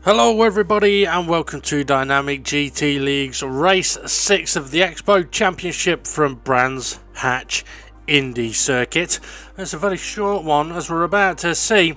Hello everybody and welcome to Dynamic GT League's Race 6 of the Expo Championship from Brands Hatch Indy circuit. It's a very short one, as we're about to see.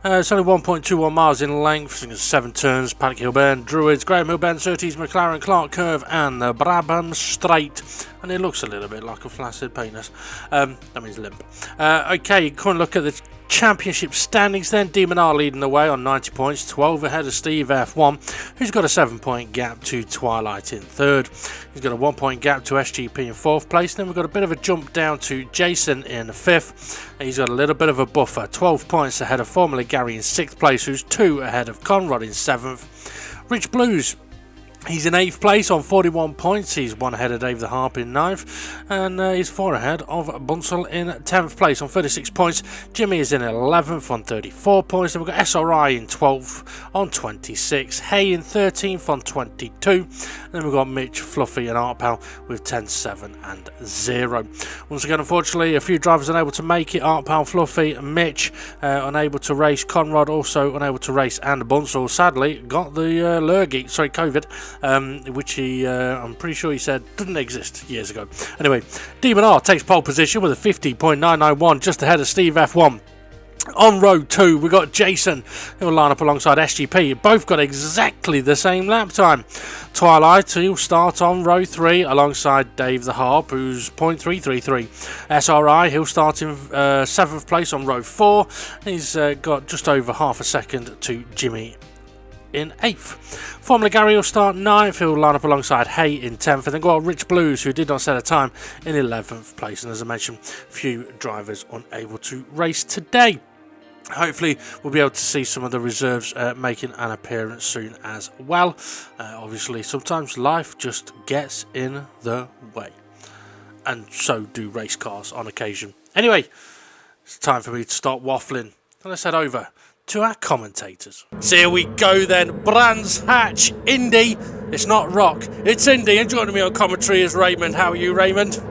It's only 1.21 miles in length, 7 turns, Paddock Hill Bend, Druids, Graham Hill Bend, Surtees, McLaren, Clark Curve and the Brabham Straight. And it looks a little bit like a flaccid penis. That means limp. Okay, come and look at the championship standings then. Demon R leading the way on 90 points, 12 ahead of Steve F1, who's got a 7-point gap to Twilight in third. He's got a 1-point gap to SGP in fourth place. Then we've got a bit of a jump down to Jason in fifth. He's got a little bit of a buffer, 12 points ahead of Formula Gary in sixth place, who's 2 ahead of Conrad in seventh. Rich Blues, he's in 8th place on 41 points. He's 1 ahead of Dave the Harp in 9th. And he's 4 ahead of Bunsell in 10th place on 36 points. Jimmy is in 11th on 34 points. Then we've got SRI in 12th on 26. Hay in 13th on 22. And then we've got Mitch, Fluffy and Art Pal with 10, 7 and 0. Once again, unfortunately, a few drivers unable to make it. Art Pal, Fluffy, Mitch unable to race. Conrad also unable to race. And Bunsell sadly got the COVID. Which he, I'm pretty sure he said didn't exist years ago. Anyway, Demon R takes pole position with a 50.991, just ahead of Steve F1. On row 2, we got Jason, who will line up alongside SGP. Both got exactly the same lap time. Twilight, he'll start on row 3 alongside Dave the Harp, who's .333. SRI, he'll start in 7th place on row 4. He's got just over half a second to Jimmy in 8th. Formula Gary will start 9th. He'll line up alongside Hay in 10th. And then got Rich Blues, who did not set a time, in 11th place. And as I mentioned, few drivers unable to race today. Hopefully we'll be able to see some of the reserves making an appearance soon as well. Obviously sometimes life just gets in the way, and so do race cars on occasion. Anyway, it's time for me to stop waffling and let's head over to our commentators. So here we go then. Brands Hatch Indy. It's not Rock, it's Indy, and joining me on commentary is Raymond. How are you, Raymond?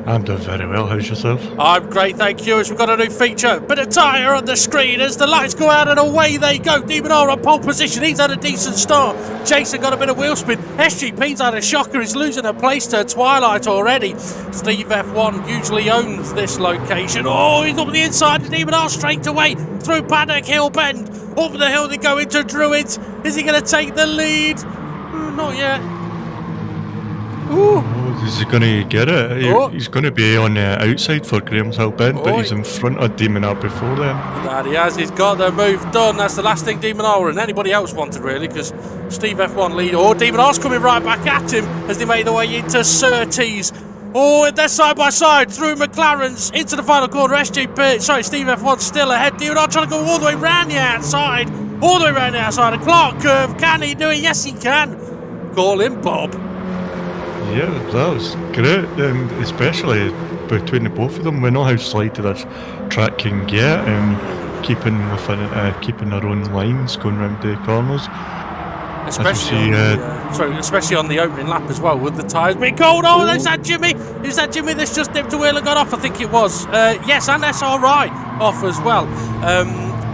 I'm doing very well. How's yourself? I'm great, thank you. As we've got a new feature, bit of tyre on the screen as the lights go out and away they go. Demon R on pole position, he's had a decent start. Jason got a bit of wheel spin. SGP's had a shocker, he's losing a place to Twilight already. Steve F1 usually owns this location. Oh, he's up the inside of Demon R straight away through Paddock Hill Bend. Up the hill they go into Druids. Is he going to take the lead? Not yet. Ooh. Oh, is he going to get it? He's going to be on the outside for Graham's Hill Bend, but he's in front of Demon R before then. That he has. He's got the move done. That's the last thing Demon R and anybody else wanted, really, because Steve F1 lead. Oh, Demon R's coming right back at him as they make their way into Surtees. Oh, they're side by side through McLaren's into the final corner. SGP, sorry, Steve F1 still ahead. Demon R trying to go all the way round the outside. All the way round the outside of Clark Curve. Can he do it? Yes, he can. Call him Bob. Yeah, that was great, and especially between the both of them. We know how slighted this track can get, and keeping their own lines going round the corners. Especially on the opening lap as well, with the tyres being cold. Oh, there's that Jimmy. Is that Jimmy that's just dipped a wheel and got off? I think it was. Yes, and SRI off as well.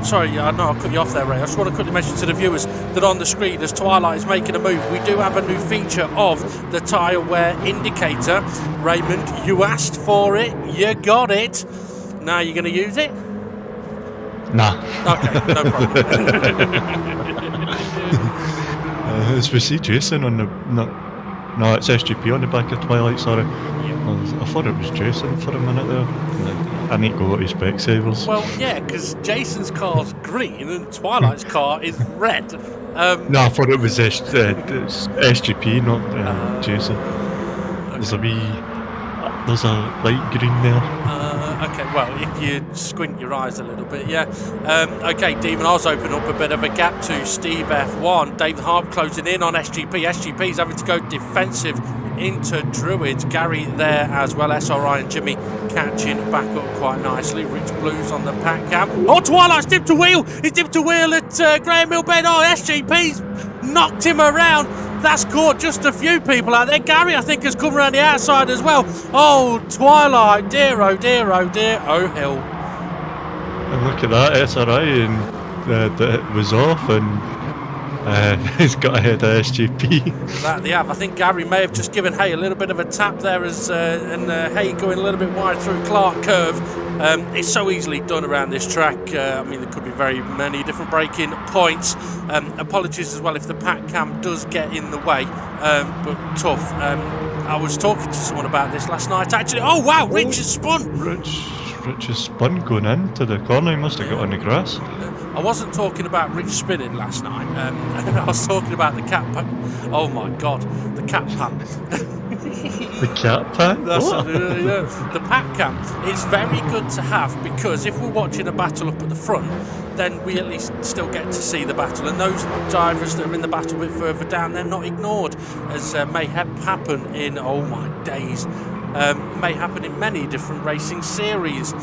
Sorry, I know I cut you off there, Ray. I just want to quickly mention to the viewers that on the screen, as Twilight is making a move, we do have a new feature of the tyre wear indicator. Raymond, you asked for it, you got it. Now you're going to use it? Nah. Okay, no problem. As we see Jason on the... No, it's SGP on the back of Twilight, sorry. I thought it was Jason for a minute there. I need to go to his Specsavers. Well, yeah, because Jason's car's green and Twilight's car is red. No, I thought it was SGP, not Jason. Okay. There's a light green there. Okay, well, if you squint your eyes a little bit, yeah. Okay, Demon R's open up a bit of a gap to Steve F1. Dave Harp closing in on SGP. SGP's having to go defensive into Druids. Gary there as well. SRI and Jimmy catching back up quite nicely. Rich Blues on the pack cam. Oh, Twilight's dipped a wheel. He's dipped a wheel at Graham Hill Bend. Oh, SGP's knocked him around. That's caught just a few people out there. Gary, I think, has come around the outside as well. Oh, Twilight, dear, oh dear, oh dear, oh hell. And look at that, SRI, and that was off, and He's got ahead of SGP. That they have. I think Gary may have just given Hay a little bit of a tap there, as Hay going a little bit wide through Clark Curve. It's so easily done around this track. I mean, there could be very many different braking points. Apologies as well if the pack cam does get in the way, but tough. I was talking to someone about this last night, actually. Oh wow, Rich has spun. Rich has spun going into the corner. He must have got on the grass. I wasn't talking about Rich spinning last night. I was talking about the cat pan. Oh my god, the cat pan. The cat pan? The pack cam. It's very good to have, because if we're watching a battle up at the front, then we at least still get to see the battle, and those drivers that are in the battle a bit further down, they're not ignored, as may happen in, oh my days, may happen in many different racing series.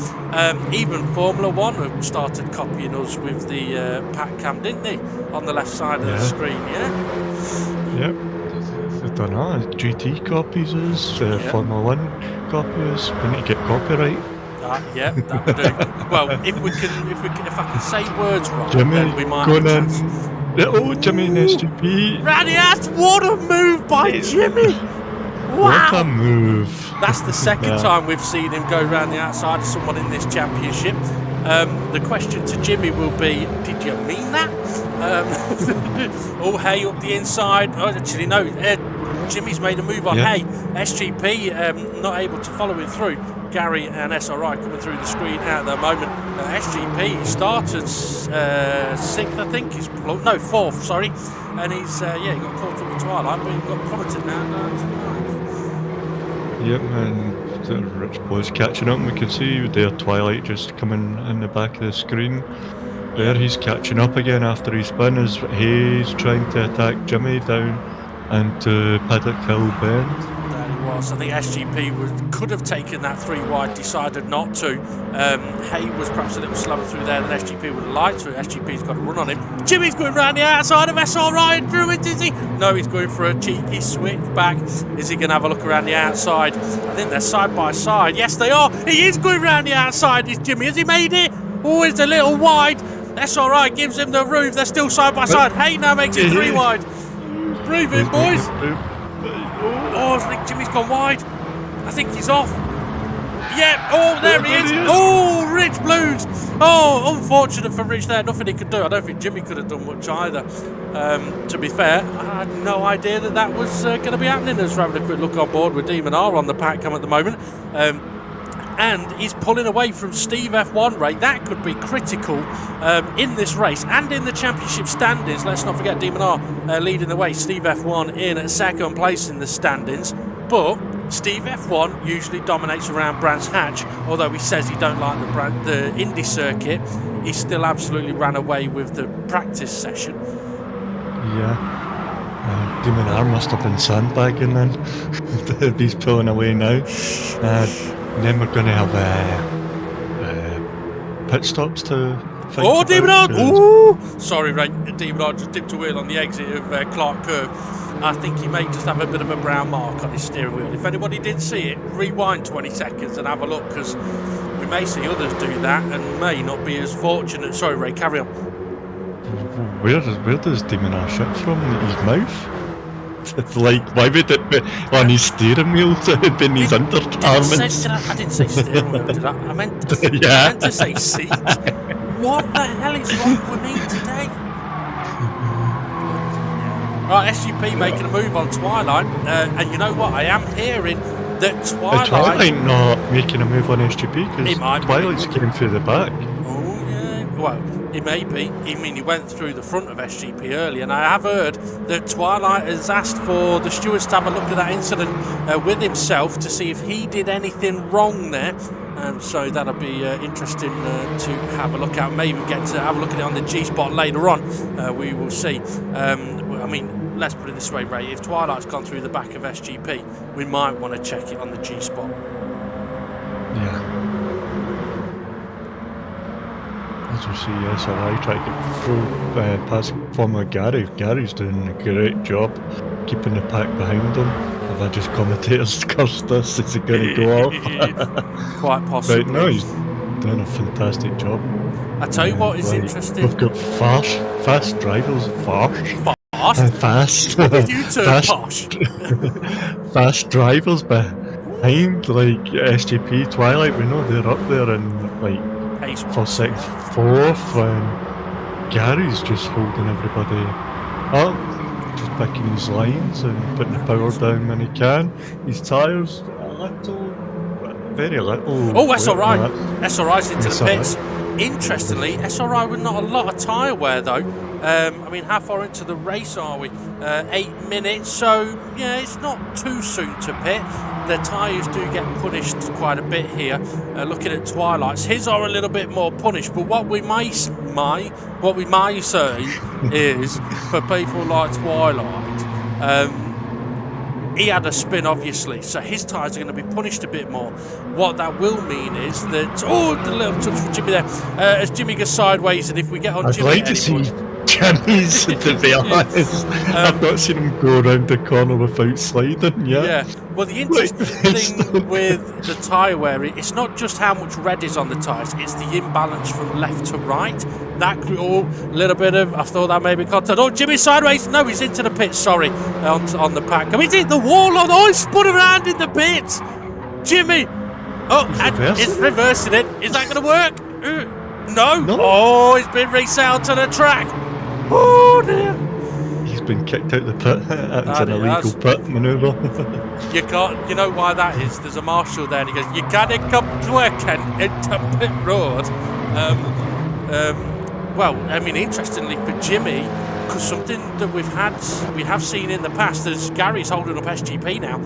Even Formula 1 have started copying us with the pack cam, didn't they, on the left side of the screen, Yep. I don't know, GT copies us, Formula 1 copies. We need to get copyright. Yeah, that would do. Well, if I can say words wrong, Jimmy, then we might. Jimmy and SGP. Randy, what a move by Jimmy! Wow. What a move! That's the second time we've seen him go round the outside of someone in this championship. The question to Jimmy will be, did you mean that? Hay up the inside. Oh, actually, no. Jimmy's made a move on Hay. SGP not able to follow him through. Gary and SRI coming through the screen at the moment. SGP started 6th, I think. He's 4th, sorry. And he's he got caught up with Twilight, but he got plummeted now. Yep, and the Rich Boy's catching up. We can see their Twilight just coming in the back of the screen. There, he's catching up again after he spun as Hayes trying to attack Jimmy down into Paddock Hill Bend. There he was. I think SGP could have taken that 3 wide, decided not to. Hay was perhaps a little slower through there than SGP would have liked to. SGP's got a run on him. Jimmy's going round the outside of SRI and through it, is he? No, he's going for a cheeky switch back. Is he going to have a look around the outside? I think they're side by side. Yes, they are. He is going round the outside, is Jimmy. Has he made it? Oh, it's a little wide. SRI gives him the roof. They're still side by side. Hay now makes it 3 wide. Breathe in, boys. Oh, I think Jimmy's gone wide. I think he's off. Yeah, oh, there he is. Oh, Rich Blues. Oh, unfortunate for Rich there. Nothing he could do. I don't think Jimmy could have done much either. To be fair, I had no idea that was going to be happening. As we're having a quick look on board with Demon R on the pack cam at the moment. And he's pulling away from Steve F1 Ray. That could be critical in this race and in the championship standings. Let's not forget Demon R leading the way. Steve F1 in 2nd place in the standings. But Steve F1 usually dominates around Brands Hatch. Although he says he don't like the Indy circuit, he still absolutely ran away with the practice session. Yeah. Demon R must have been sandbagging then. He's pulling away now. And then we're going to have pit stops to think Oh, about. Demon R! Ooh! Sorry, Ray. Demon R just dipped a wheel on the exit of Clark Curve. I think he may just have a bit of a brown mark on his steering wheel. If anybody did see it, rewind 20 seconds and have a look, because we may see others do that and may not be as fortunate. Sorry, Ray, carry on. Where does Demon R shit from? His mouth? It's like, why would it be on his steering wheel? So it'd been his undergarments. I didn't say steering wheel, did I? I meant to say seat. What the hell is wrong with me today? Right, SGP making a move on Twilight. And you know what? I am hearing that Twilight not making a move on SGP because Twilight's getting through the back. Oh, yeah. Well, it may be. I mean, he went through the front of SGP early, and I have heard that Twilight has asked for the stewards to have a look at that incident with himself to see if he did anything wrong there. So that'll be interesting to have a look at. May even get to have a look at it on the G-spot later on. We will see. I mean, let's put it this way, Ray. If Twilight's gone through the back of SGP, we might want to check it on the G-spot. Yeah. As we see SRI try to get through past former Gary. Gary's doing a great job keeping the pack behind him. Have I just commentators cursed us? Is he going to go off? Quite possibly. Right, no, he's doing a fantastic job. I tell you what is interesting. We've got fast drivers, Fast? fast, When did you turn fast, posh? fast drivers behind like SGP Twilight. We know they're up there in like Pace. first, second, fourth, and Gary's just holding everybody up, just picking his lines and putting the power down when he can. His tyres very little. Oh, SRI. SRI's into the SRI. pits. Interestingly, SRI with not a lot of tyre wear though. I mean, how far into the race are we? 8 minutes, so yeah, it's not too soon to pit. The tyres do get punished quite a bit here. Looking at Twilight's, his are a little bit more punished, but what we may say is for people like Twilight, he had a spin, obviously, so his tyres are going to be punished a bit more. What that will mean is that... Oh, the little touch for Jimmy there. As Jimmy goes sideways, and if we get on Jimmy... I'd like to see Jimmy's, to be honest. I've not seen him go around the corner without sliding yet. Yeah, well, the interesting thing with the tyre wear, it's not just how much red is on the tyres, it's the imbalance from left to right. That little bit of, I thought that may be contact. Oh, Jimmy sideways. No, he's into the pits, sorry, on the pack. I mean, he's hit the wall on. Oh, he's spun around in the pits. Jimmy. Oh, and he's reversing it. Is that going to work? No. Oh, he's been reset onto the track. Oh, dear. He's been kicked out the pit. That's an illegal pit manoeuvre. You know why that is? There's a marshal there, and he goes, "You gotta come to work and into pit road." Well, I mean, interestingly for Jimmy, because something that we have seen in the past, is Gary's holding up SGP now.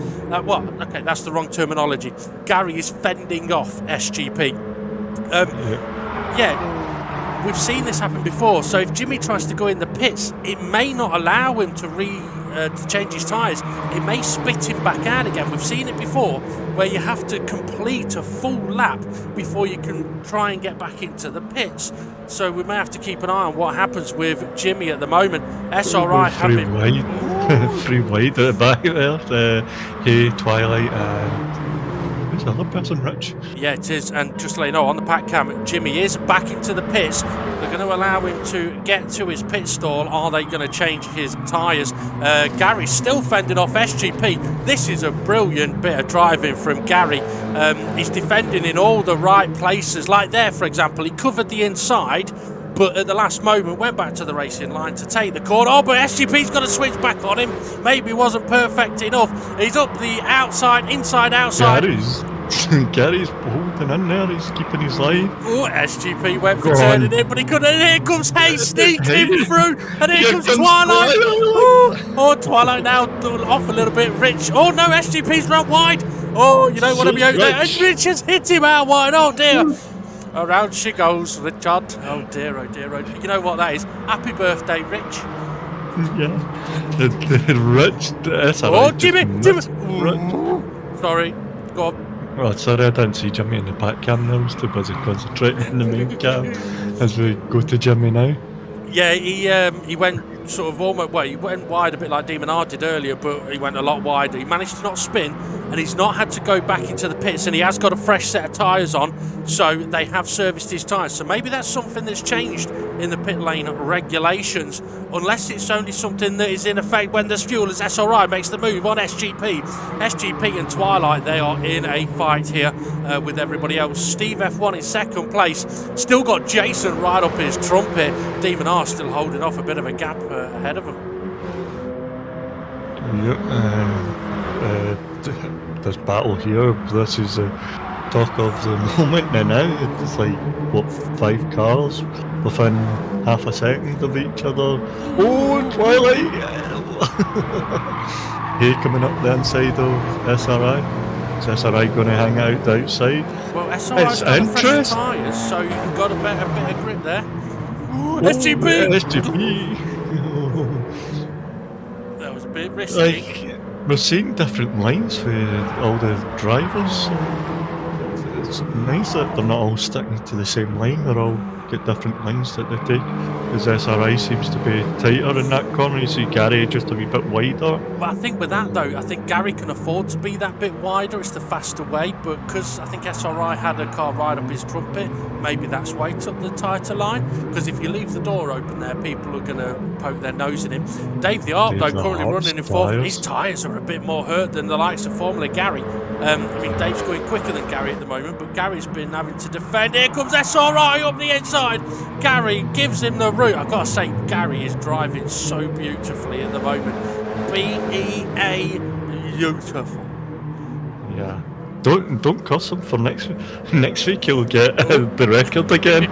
Okay, that's the wrong terminology. Gary is fending off SGP. Yeah, we've seen this happen before. So if Jimmy tries to go in the pits, it may not allow him to change his tyres. It may spit him back out again. We've seen it before, where you have to complete a full lap before you can try and get back into the pits. So we may have to keep an eye on what happens with Jimmy at the moment. SRI having three wide at the back there. Hey, Twilight, and who's the other person, Rich? Yeah, it is. And just to let you know, on the pack cam, Jimmy is back into the pits. They're going to allow him to get to his pit stall. Are they going to change his tyres? Gary's still fending off SGP. This is a brilliant bit of driving from Gary. He's defending in all the right places. Like there, for example, he covered the inside, but at the last moment went back to the racing line to take the corner. Oh, but SGP's got to switch back on him. Maybe wasn't perfect enough. He's up the outside, inside, outside. Gary's holding in there. He's keeping his line. Oh, SGP went for turning in, but he couldn't. And here comes Hayes sneaking through. And here comes Twilight. Oh, Twilight now off a little bit. Rich. Oh, no, SGP's run wide. Oh, you don't want to be out there. And Rich has hit him out wide. Oh, dear. Around she goes, Richard. Oh dear, oh dear, oh dear. You know what that is? Happy birthday, Rich. Yeah. The Rich. Oh, Jimmy. Sorry, go on. Oh, sorry, I didn't see Jimmy in the back cam now. I was too busy concentrating on the main cam as we go to Jimmy now. Yeah, he went sort of almost, well, he went wide a bit like Demon R did earlier, but he went a lot wider. He managed to not spin, and he's not had to go back into the pits, and he has got a fresh set of tyres on, so they have serviced his tyres. So maybe that's something that's changed in the pit lane regulations, unless it's only something that is in effect when there's fuel, as SRI makes the move on SGP. SGP and Twilight, they are in a fight here with everybody else. Steve F1 in second place, still got Jason right up his trumpet. Demon R still holding off a bit of a gap ahead of him. Yep, there's battle here. This is the talk of the moment now. It's like, what, 5 cars within half a second of each other. Oh, Twilight! Hey, coming up the inside of SRI. Is SRI going to hang out the outside? Well, SRI's got fresh tyres, so you've got a bit of grip there. Ooh, SGP! SGP! That was a bit risky. Like, we're seeing different lines for all the drivers. It's nice that they're not all sticking to the same line. They're all got different lines that they take. Because SRI seems to be tighter in that corner. You see Gary just a wee bit wider. But I think with that though, I think Gary can afford to be that bit wider. It's the faster way, but because I think SRI had a car right up his trumpet, maybe that's why he took the tighter line. Because if you leave the door open there, people are going to poke their nose in him. Dave the Arp though, currently running in fourth. His tyres are a bit more hurt than the likes of Formula Gary. I mean, Dave's going quicker than Gary at the moment, but Gary's been having to defend. Here comes SRI up the inside. Gary gives him the route. I've got to say, Gary is driving so beautifully at the moment. BEA beautiful. Yeah. Don't cuss him for next week. Next week he'll get the record again.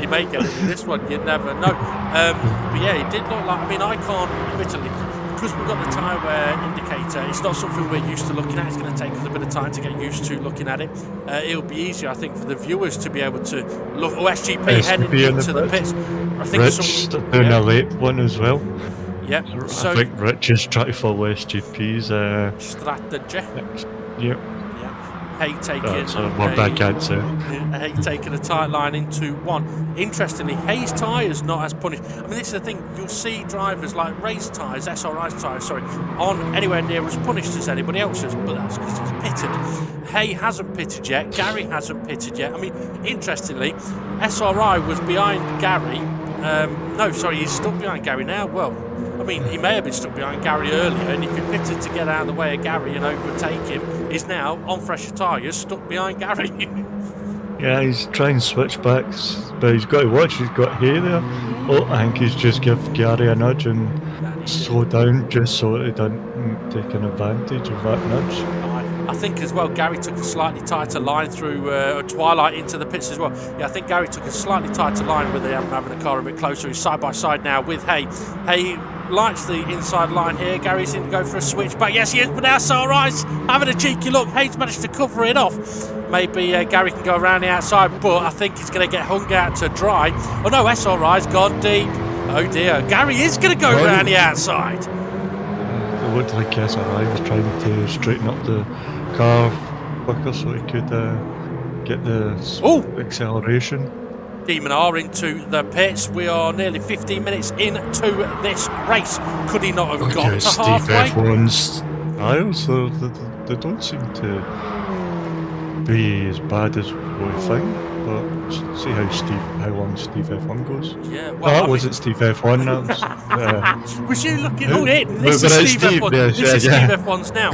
He may get it in this one, you never know. But yeah, it did look like, I mean, I can't, admittedly, because we've got the tyre wear indicator, it's not something we're used to looking at. It's going to take us a bit of time to get used to looking at it. It'll be easier, I think, for the viewers to be able to look. Oh, SGP heading into the pits. I think Rich doing a late one as well. Yep. So I think Rich is trying to follow SGP's strategy. Yep. Hay taking Hay taking a tight line into one. Interestingly, Hay's tyres not as punished. I mean, this is the thing, you'll see drivers like Ray's tyres, SRI's tyres, on anywhere near as punished as anybody else's, but that's because he's pitted. Hay hasn't pitted yet, Gary hasn't pitted yet. I mean, interestingly, SRI was behind Gary. He's stuck behind Gary now. Well, I mean, he may have been stuck behind Gary earlier, and if he pitted to get out of the way of Gary and overtake him, he's now on fresher tyres, stuck behind Gary. Yeah, he's trying switchbacks, but he's got to watch. He's got Hay there. Oh, I think he's just give Gary a nudge and slow down just so he doesn't take an advantage of that nudge. I think as well, Gary took a slightly tighter line through Twilight into the pits as well. Yeah, I think Gary took a slightly tighter line with having the car a bit closer. He's side by side now with Hay. Hay likes the inside line here. Gary's in to go for a switchback. Yes, he is, but now SRI's having a cheeky look. Hay's managed to cover it off. Maybe Gary can go around the outside, but I think he's going to get hung out to dry. Oh no, SRI's gone deep. Oh dear, Gary is going to go around the outside. It looked like SRI was trying to straighten up the car quicker so he could get the acceleration. Demon R into the pits. We are nearly 15 minutes into this race. Could he not have got to halfway? F1's styles, they don't seem to be as bad as we think. But see how long Steve F1 goes. Yeah, well, that wasn't Steve F1 now. Was you looking? Oh, this is Steve F1. This is Steve F1's now.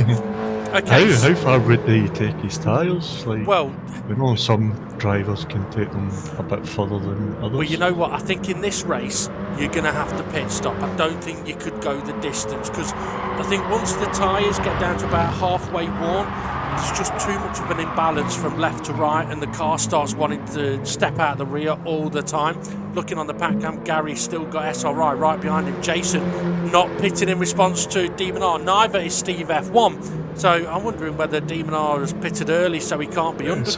Okay. How far would he take his tyres? Like, well, we know some drivers can take them a bit further than others. Well, you know what? I think in this race, you're going to have to pit stop. I don't think you could go the distance because I think once the tyres get down to about halfway worn, there's just too much of an imbalance from left to right and the car starts wanting to step out of the rear all the time. Looking on the pack cam, Gary's still got SRI right behind him. Jason not pitting in response to Demon R. Neither is Steve F1. So I'm wondering whether Demon R has pitted early so he can't be undercut.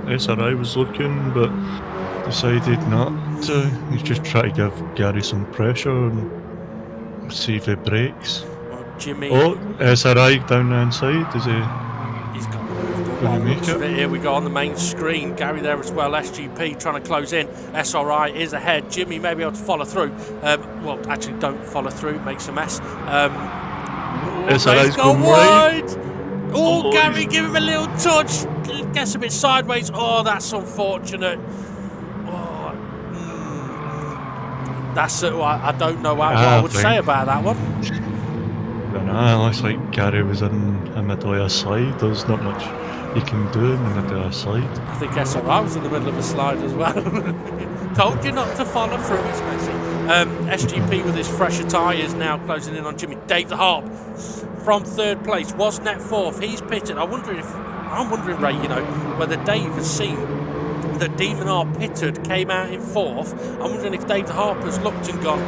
SRI was looking but decided not to. He's just trying to give Gary some pressure and see if he breaks. Jimmy. Oh, SRI down the inside, is he? He's got the move. Here we go on the main screen. Gary there as well. SGP trying to close in. SRI is ahead. Jimmy may be able to follow through. Well, actually, don't follow through. Makes a mess. SRI's gone wide. Oh, Gary, give him a little touch. Gets a bit sideways. Oh, that's unfortunate. That's I don't know what I would say about that one. It looks like Gary was in the middle of a slide. There's not much you can do in the middle of a slide. I think SRI was in the middle of a slide as well. Told you not to follow through, it's messy. SGP with his fresher tyres now closing in on Jimmy. Dave the Harp from third place was net fourth. He's pitted. I'm wondering, Ray, whether Dave has seen that Demon R pitted, came out in fourth. I'm wondering if Dave the Harp has looked and gone,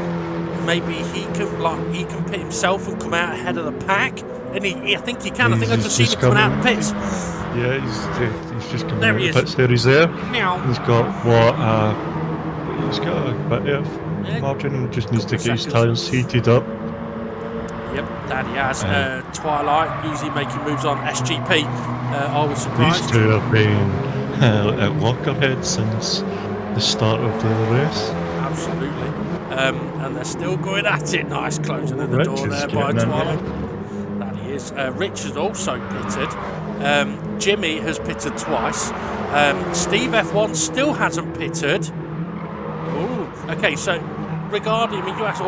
maybe he can pit himself and come out ahead of the pack. And I think he can. I think I've just seen him coming out of the pits. Yeah, he's just coming there out he of the pits. There he's there. Meow. He's got he's got a bit of margin. He just needs to get his tyres heated up. Yep, that he has. Twilight usually making moves on SGP. I was surprised. These two have been at lockerhead since the start of the race. Absolutely. And they're still going at it. Nice closing of the Rich door is there by getting in Twilight. there. That he is. Rich has also pitted. Jimmy has pitted twice. Steve F1 still hasn't pitted. Ooh. Okay, so regarding, you asked,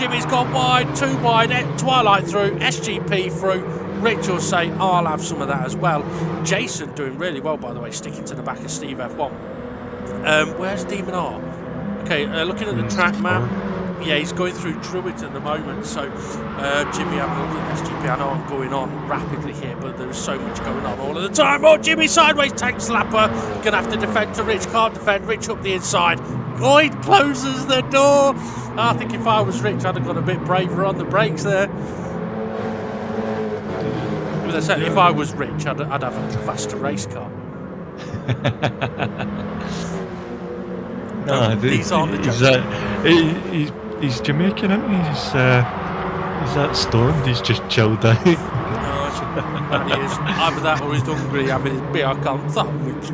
Jimmy's gone wide, too wide, Twilight through, SGP through. Rich will say, I'll have some of that as well. Jason doing really well, by the way, sticking to the back of Steve F1. Where's Demon R? Okay, looking at the track map. Yeah, he's going through Druid at the moment, so Jimmy having a look at SGP. I know I'm going on rapidly here, but there's so much going on all of the time. Jimmy sideways, tank slapper. Gonna have to defend to Rich, can't defend. Rich up the inside. He closes the door. I think if I was Rich, I'd have got a bit braver on the brakes there. If I was Rich, I'd have a faster race car. These aren't the jokes. He's Jamaican, isn't he? He's that stoned. He's just chilled out. No, that he is. Either that or he's hungry having his beer can sandwich.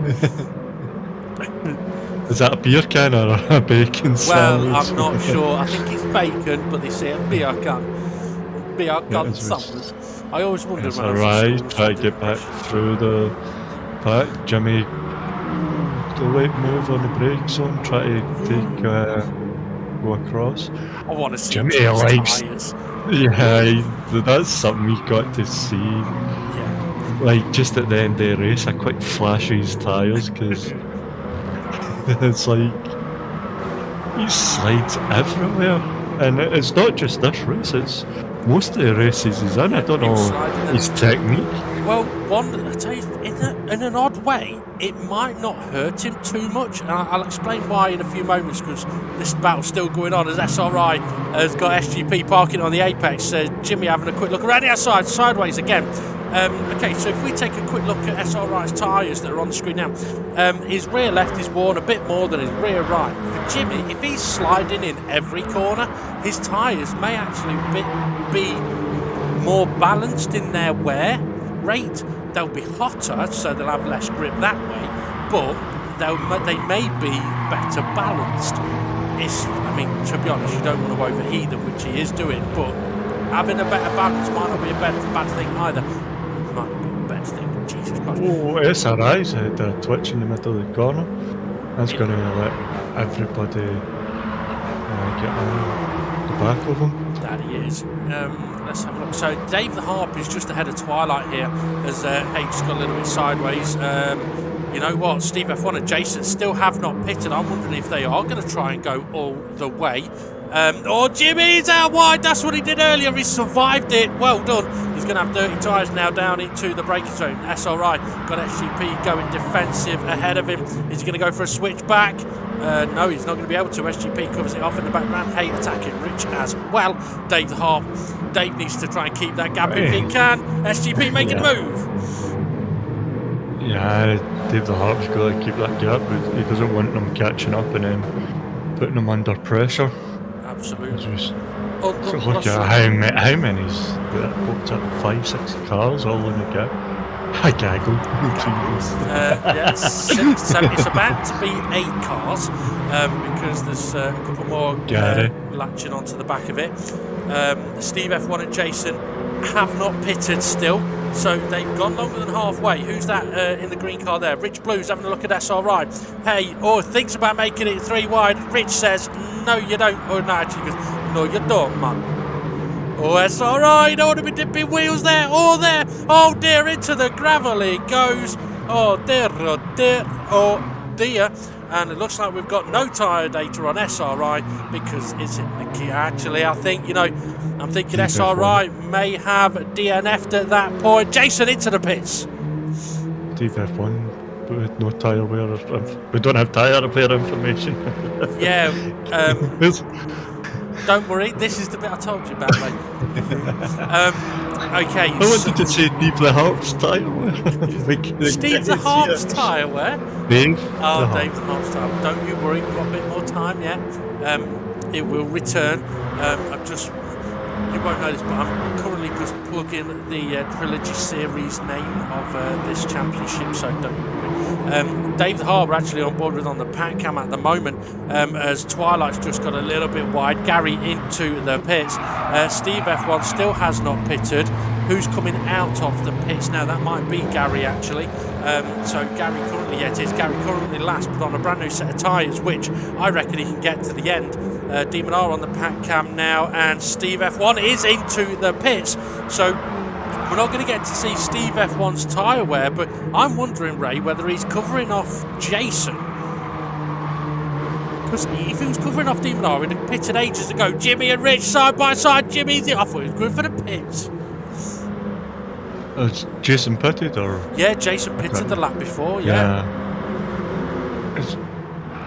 Is that a beer can or a bacon sandwich? Well, I'm not sure. I think it's bacon, but they say a beer can. Beer can sandwich. I always wondered it's when alright, try to get back through the pack. Jimmy, the late move on the brake zone, try to take go across. I want to see Jimmy likes. Yeah, that's something we got to see. Yeah. Like just at the end of the race, I quick flash his tyres because it's like he slides everywhere, and it's not just this race. It's most of the races he's in. I don't know his technique. Well, I tell you, in an odd way, it might not hurt him too much, and I'll explain why in a few moments, because this battle's still going on as SRI has got SGP parking on the apex. Jimmy having a quick look around the outside, sideways again. Okay, so if we take a quick look at SRI's tyres that are on the screen now, his rear left is worn a bit more than his rear right. For Jimmy, if he's sliding in every corner, his tyres may actually be more balanced in their wear rate. They'll be hotter, so they'll have less grip that way, but they may be better balanced. To be honest, you don't want to overheat them, which he is doing, but having a better balance might not be a bad thing either. Might be a better thing. Jesus Christ. SRI's had a twitch in the middle of the corner. That's going to let everybody get on the back of him. That he is. Let's have a look. So Dave the Harp is just ahead of Twilight here as H got a little bit sideways. You know what? Steve F1 and Jason still have not pitted. I'm wondering if they are going to try and go all the way. Jimmy's out wide. That's what he did earlier. He survived it. Well done. He's going to have dirty tyres now down into the braking zone. SRI got SGP going defensive ahead of him. Is he going to go for a switch back? No, he's not going to be able to. SGP covers it off in the background. Hay attacking Rich as well. Dave the Harp. Dave needs to try and keep that gap if he can. SGP making a move. Yeah, Dave the Harp's got to keep that gap, but he doesn't want them catching up and then putting them under pressure. Absolutely. Look at how many's what's up, 5-6 cars all in a gap. I gaggle. Yes, so it's about to be 8 cars because there's a couple more latching onto the back of it. Steve F1 and Jason have not pitted still, so they've gone longer than halfway. Who's that in the green car there? Rich Blues having a look at SRI. Hey, thinks about making it 3 wide. Rich says, no you don't. No, actually goes, no you don't, man. SRI, don't want to be dipping wheels there. There. Oh dear, into the gravel he goes. Oh dear. And it looks like we've got no tyre data on SRI because it's in the key. Actually, I'm thinking SRI may have DNF'd at that point. Jason into the pits. DF1 with no tyre wear. We don't have tyre wear information. Yeah. Don't worry, this is the bit I told you about, mate. Okay. I wanted to say Steve the Harp's tyre wear. Steve the Harp's tyre wear? Dave the Harp's tyre. Don't you worry, we've got a bit more time yet. It will return. I've just you won't know this, but I'm currently just plugging the Trilogy Series name of this championship, so don't you worry. Dave the Harbour actually on board with on the pack cam at the moment, as Twilight's just got a little bit wide. Gary into the pits. Steve F1 still has not pitted. Who's coming out of the pits now? That might be Gary actually. So Gary currently, yeah, it is Gary currently last, but on a brand new set of tyres, which I reckon he can get to the end. Demon R on the pack cam now, and Steve F1 is into the pits. So we're not going to get to see Steve F1's tyre wear, but I'm wondering, Ray, whether he's covering off Jason. Because if he was covering off Demon R, he'd have pitted ages ago. Jimmy and Rich side by side. Jimmy, I thought he was good for the pits. It's Jason pitted, or? Yeah, Jason pitted the lap before, yeah.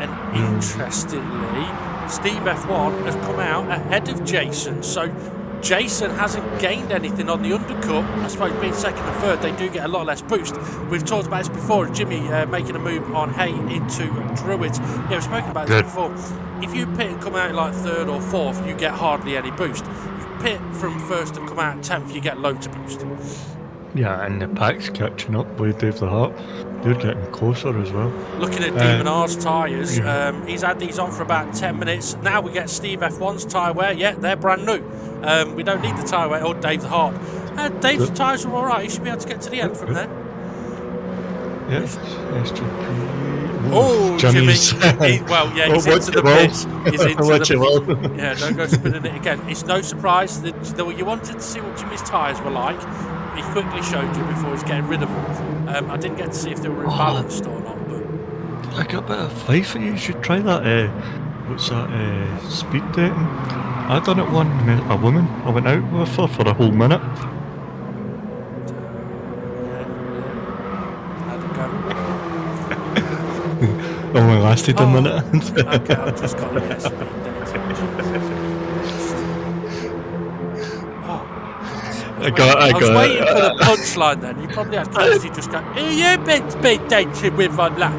And interestingly, Steve F1 has come out ahead of Jason, so Jason hasn't gained anything on the undercut. I suppose being second and third, they do get a lot less boost. We've talked about this before. Jimmy making a move on Hay into Druids. Yeah, we've spoken about this before. If you pit and come out like third or fourth, you get hardly any boost. You pit from first and come out 10th, you get loads of boost. Yeah, and the pack's catching up with Dave the Harp. They're getting closer as well. Looking at Demon R's tyres, he's had these on for about 10 minutes. Now we get Steve F1's tyre wear. Yeah, they're brand new. We don't need the tyre wear, or Dave the Harp. Dave's tyres are alright. He should be able to get to the end from there. Yes, SGP. Oh, Jimmy's. Jimmy. Well, yeah, he's into the pits. He's into the pits. Yeah, don't go spinning it again. It's no surprise that you wanted to see what Jimmy's tyres were like. He quickly showed you before he's getting rid of them. I didn't get to see if they were imbalanced or not, but I got a bit of fight for you. You should try that. What's that? Speed dating. I done it one. Met a woman. I went out with her for a whole minute. How'd it go? Only lasted a minute. Okay, I've just got a speed dating. I was waiting for the punchline then. You probably had Kirsty just go, "Oh, yeah, been speed dating with on that."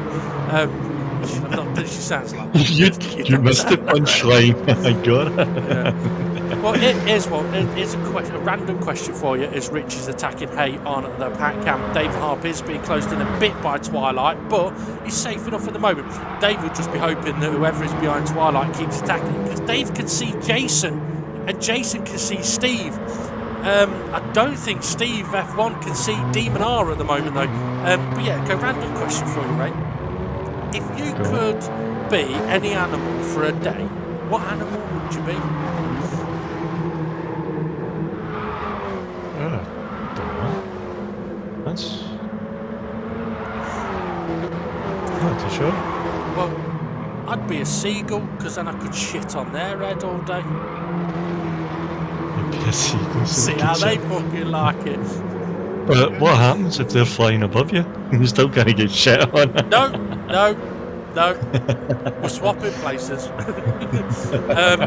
I'm not that she sounds like you missed the punchline. I got it. Yeah. Well, it's a random question for you as Rich is attacking Hay on the pack cam. Dave Harp is being closed in a bit by Twilight, but he's safe enough at the moment. Dave would just be hoping that whoever is behind Twilight keeps attacking, because Dave can see Jason and Jason can see Steve. I don't think Steve F1 can see Demon R at the moment though. But yeah, random question for you, Ray. If you could be any animal for a day, what animal would you be? Don't know. That's not too sure. Well, I'd be a seagull, because then I could shit on their head all day. See how they fucking like it. But what happens if they're flying above you? You're still gonna get shit on. No. We're swapping places.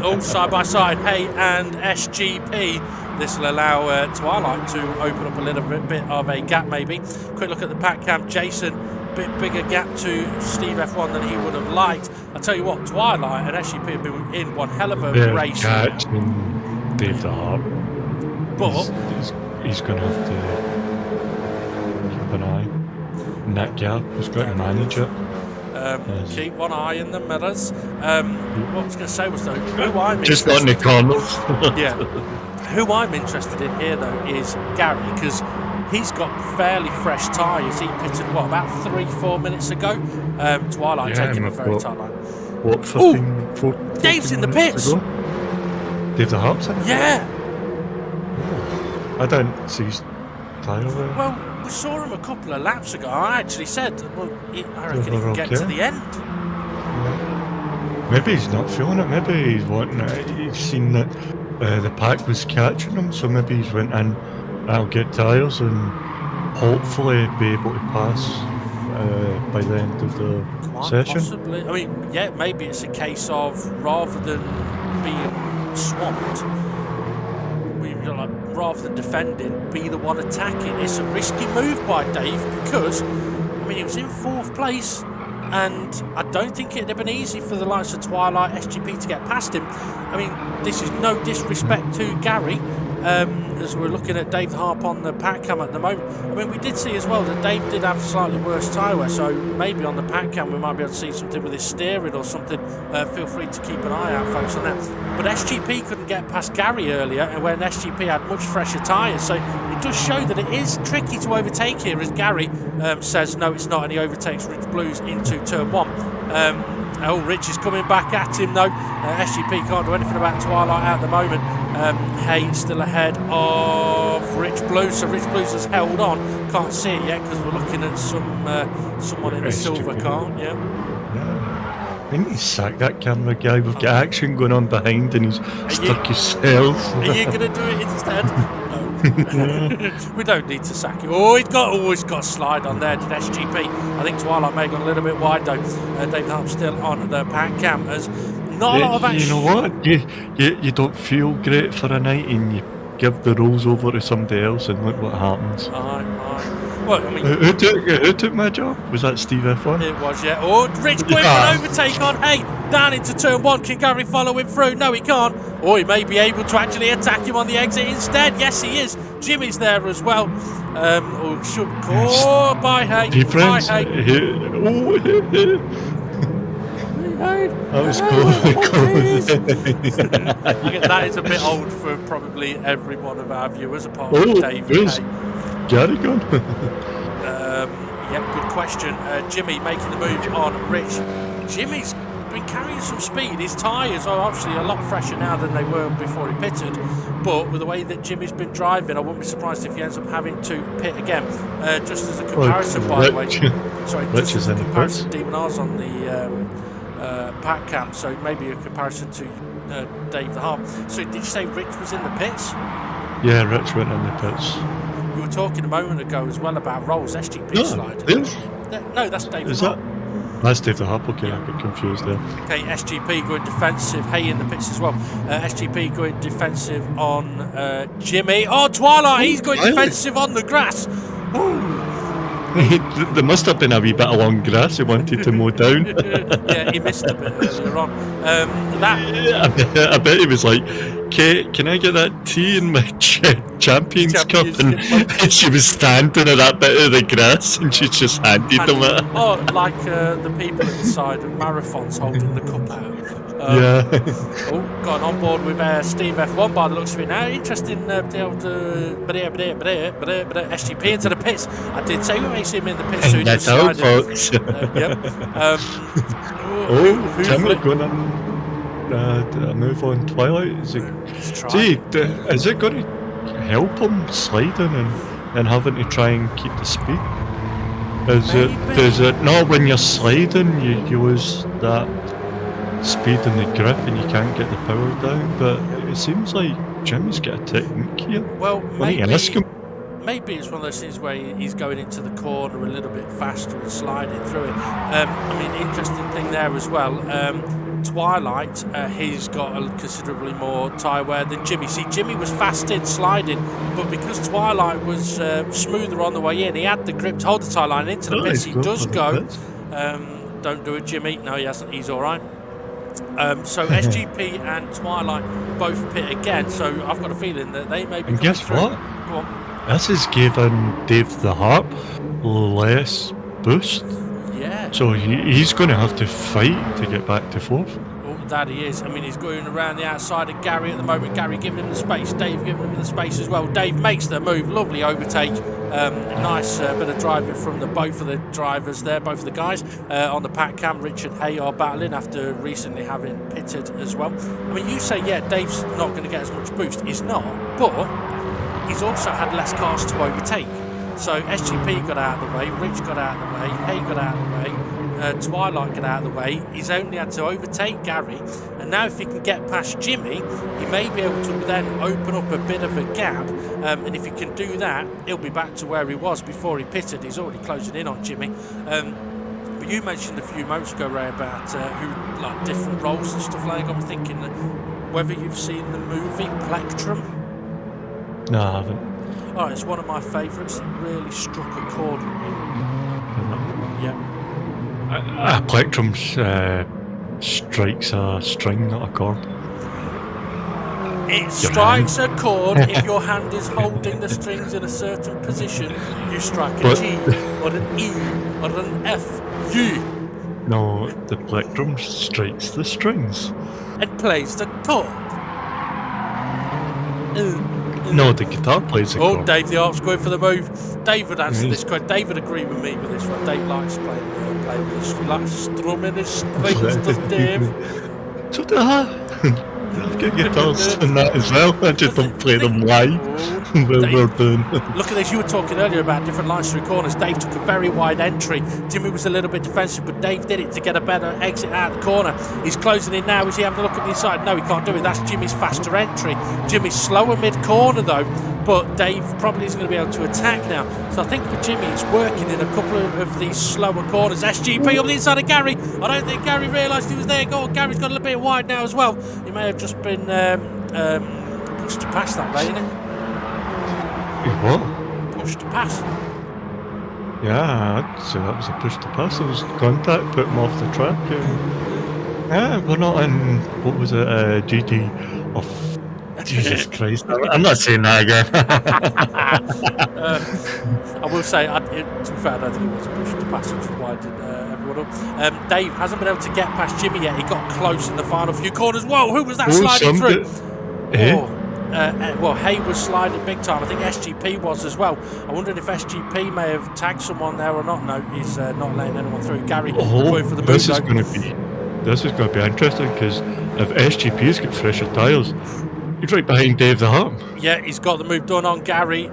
All side by side, Hay and SGP. This will allow Twilight to open up a little bit of a gap maybe. Quick look at the pack cam. Jason, bit bigger gap to Steve F1 than he would have liked. I tell you what, Twilight and SGP have been in one hell of a race. Dave the Harp. But he's going to have to keep an eye in that gap. He's got to manage it. Keep one eye in the mirrors. What I was going to say was though, who I'm just not in the corners. Yeah. Who I'm interested in here though is Gary, because he's got fairly fresh tyres. He pitted about 3-4 minutes ago. Twilight taking a very tight line. What, 14 Dave's in the pits. Ago? Dave the Harp's in? Yeah. I don't see his tyre there. Well, we saw him a couple of laps ago. I actually said, well, I reckon he can get to the end. Yeah. Maybe he's not feeling it. Maybe he's wanting it. He's seen that the pack was catching him, so maybe he's went in, I'll get tyres and hopefully be able to pass by the end of the session. Possibly. I mean, yeah, maybe it's a case of rather than being swamped, rather than defending, be the one attacking. It's a risky move by Dave because, I mean, he was in 4th place. and I don't think it'd have been easy for the likes of Twilight SGP to get past him. I mean, this is no disrespect to Gary, as we're looking at Dave the Harp on the pack cam at the moment. I mean, we did see as well that Dave did have slightly worse tyre wear, so maybe on the pack cam we might be able to see something with his steering or something. Feel free to keep an eye out, folks, on that. But SGP couldn't get past Gary earlier, and when SGP had much fresher tyres, so it does show that it is tricky to overtake here, as Gary says no, it's not, and he overtakes Rich Blues into turn 1. Rich is coming back at him though. SGP can't do anything about Twilight at the moment. Hay still ahead of Rich Blues, so Rich Blues has held on. Can't see it yet because we're looking at someone in a silver car. Yeah. I need to sack that camera guy. We've got action going on behind and he's stuck his cells. Are you going to do it instead? No. We don't need to sack him. He's got a slide on there, did SGP. I think Twilight may have gone a little bit wide though. Dave Harp still on the pack cam. There's not a lot of action. You know what? You don't feel great for a night and you give the rolls over to somebody else and look what happens. Aye. Well, I mean, who took my job? Was that Steve F1? It was, yeah. Rich going for an overtake on Hay, down into turn 1. Can Gary follow him through? No, he can't. He may be able to actually attack him on the exit instead. Yes, he is. Jimmy's there as well. By Hay. Difference. By Hay. That was cool. That is a bit old for probably every one of our viewers, apart from Dave and Hay. Gary gone? Good question. Jimmy making the move on Rich. Jimmy's been carrying some speed. His tyres are obviously a lot fresher now than they were before he pitted, but with the way that Jimmy's been driving, I wouldn't be surprised if he ends up having to pit again. Just as a comparison, by the way. Sorry, just as a comparison, Demon R's on the pack cam, so maybe a comparison to Dave the Harp. So did you say Rich was in the pits? Yeah, Rich went in the pits. You were talking a moment ago as well about rolls, SGP sliding. No, that's Dave the Harp. That's Dave the Harp, okay, I got confused there. Okay, SGP going defensive, Hay in the pits as well. SGP going defensive on Jimmy. Twilight, he's going defensive on the grass. There must have been a wee bit of long grass he wanted to mow down. Yeah, he missed a bit earlier on. I bet he was like, Kate, can I get that tea in my Champions Cup? And she was standing at that bit of the grass and she just handed them it. Like the people inside of marathons holding the cup out. Gone on board with Steve F1 by the looks of it now. Interesting the old SGP into the pits. I did say we may see him in the pits soon. That's all, folks. Jimmy going on a move on Twilight. Is it going to help him sliding and having to try and keep the speed? Is it not when you're sliding you lose that speed in the grip and you can't get the power down? But it seems like Jimmy's got a technique here. Well, maybe it's one of those things where he's going into the corner a little bit faster and sliding through it. Interesting thing there as well. Twilight, he's got considerably more tyre wear than Jimmy. See, Jimmy was fast in sliding, but because Twilight was smoother on the way in, he had the grip to hold the tyre line into the pits. He does go. Don't do it, Jimmy. No, he hasn't. He's all right. So SGP and Twilight both pit again. So I've got a feeling that they may be. And guess through. what? Go on. This has given Dave the Harp less boost. Yeah. So he's going to have to fight to get back to fourth. That he is. He's going around the outside of Gary at the moment. Gary giving him the space. Dave giving him the space as well. Dave makes the move. Lovely overtake. Nice bit of driving from both of the drivers there, both of the guys. On the pack cam, Rich and Hay are battling after recently having pitted as well. You say, Dave's not going to get as much boost. He's not. But he's also had less cars to overtake. So SGP got out of the way, Rich got out of the way, Hay got out of the way, Twilight got out of the way. He's only had to overtake Gary, and now if he can get past Jimmy, he may be able to then open up a bit of a gap, and if he can do that, he'll be back to where he was before he pitted. He's already closing in on Jimmy. But you mentioned a few moments ago, Ray, about who like different roles and stuff like that. I'm thinking whether you've seen the movie Plectrum. No, I haven't. It's one of my favourites. It really struck a chord with me. Yeah. A plectrum strikes a string, not a chord. It strikes a chord if your hand is holding the strings in a certain position. You strike a G or an E or an F. U. No, the plectrum strikes the strings. And plays the chord. No, the guitar plays the chord. Oh, Dave the Harp's going for the move. Dave would answer this question. Dave would agree with me with this one. Dave likes playing with this. He likes strumming his strings, doesn't Dave? So do I. I've got guitars and that as well. I just don't play them live when we're doing. Look at this. You were talking earlier about different lines through corners. Dave took a very wide entry. Jimmy was a little bit defensive, but Dave did it to get a better exit out of the corner. He's closing in now. Is he having a look at the inside? No, he can't do it. That's Jimmy's faster entry. Jimmy's slower mid-corner, though, but Dave probably isn't going to be able to attack now. So I think for Jimmy, it's working in a couple of these slower corners. SGP on the inside of Gary. I don't think Gary realised he was there. Gary's got a little bit wide now as well. He may have just been pushed to pass that way, isn't it? What? Push to pass. Yeah, I'd say that was a push to pass. It was contact, put him off the track. Yeah, we're not in, what was it, GT of... Jesus Christ, I'm not saying that again. I will say, to be fair, I don't think it was a push to pass, which winded everyone up. Dave hasn't been able to get past Jimmy yet. He got close in the final few corners. Whoa, who was that sliding through? Well, Hay was sliding big time. I think SGP was as well. I wondered if SGP may have tagged someone there or not. No, he's not letting anyone through. Gary going for the move. This is going to be interesting, because if SGP's got fresher tyres, he's right behind Dave the Harp. Yeah, he's got the move done on Gary.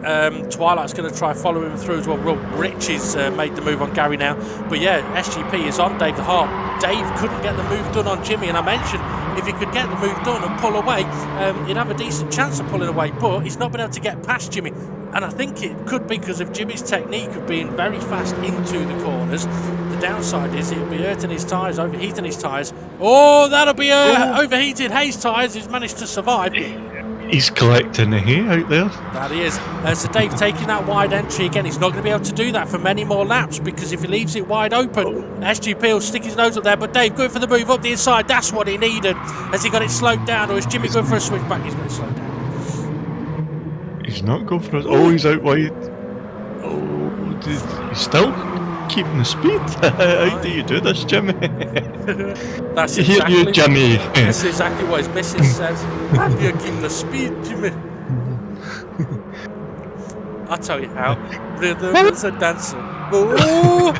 Twilight's going to try follow him through as well. Rich has made the move on Gary now. But yeah, SGP is on Dave the Harp. Dave couldn't get the move done on Jimmy, and I mentioned if he could get the move done and pull away, he'd have a decent chance of pulling away, but he's not been able to get past Jimmy. And I think it could be because of Jimmy's technique of being very fast into the corners. The downside is it'll be hurting his tyres, overheating his tyres. Oh, that'll be overheated Hayes tyres. He's managed to survive. He's collecting the hay out there. That he is. So Dave taking that wide entry again. He's not going to be able to do that for many more laps, because if he leaves it wide open, SGP will stick his nose up there. But Dave going for the move up the inside. That's what he needed. Has he got it slowed down, or is Jimmy going for a switch back? He's got it slowed down. He's not going for it. Oh, he's out wide. Oh, he's still keeping the speed. How do you do this, Jimmy? That's exactly, you, Jimmy. That's exactly what his missus says. How do you keep the speed, Jimmy? I'll tell you how. Rhythm is a dancer. Oh!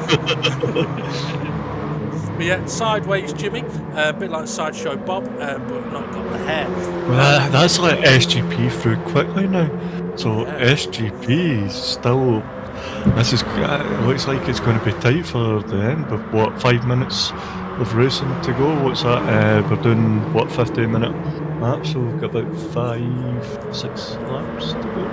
But yeah, sideways Jimmy, a bit like Sideshow Bob, but not got the hair. That's like SGP through quickly now. So SGP is still. This is looks like it's going to be tight for the end. With what, 5 minutes of racing to go? What's that? We're doing what, 15-minute laps? So we've got about 5-6 laps to go.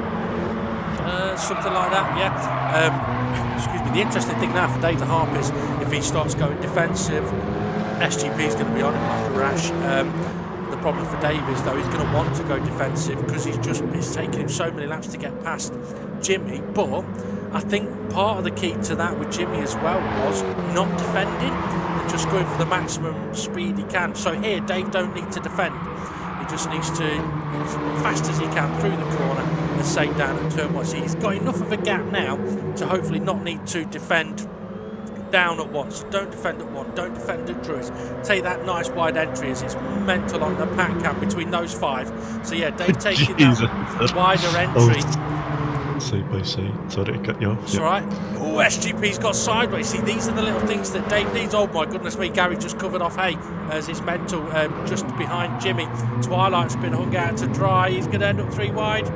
Something like that, yeah. Excuse me. The interesting thing now for Dave the Harp is if he starts going defensive, SGP is going to be on him like a rash. The problem for Dave is, though, he's going to want to go defensive because it's taking him so many laps to get past Jimmy. But I think part of the key to that with Jimmy as well was not defending and just going for the maximum speed he can. So here, Dave don't need to defend. He just needs to, as fast as he can, through the corner and stay down at turn 1. So he's got enough of a gap now to hopefully not need to defend down at once. Don't defend at 1, don't defend at Druids. Take that nice wide entry as it's mental on the pack cam between those 5. So yeah, Dave taking that wider entry. Side by side. Sorry to cut you off. That's alright. Oh, SGP's got sideways. See, these are the little things that Dave needs. Oh my goodness me, Gary just covered off Hay as his mental just behind Jimmy. Twilight's been hung out to dry. He's going to end up 3 wide.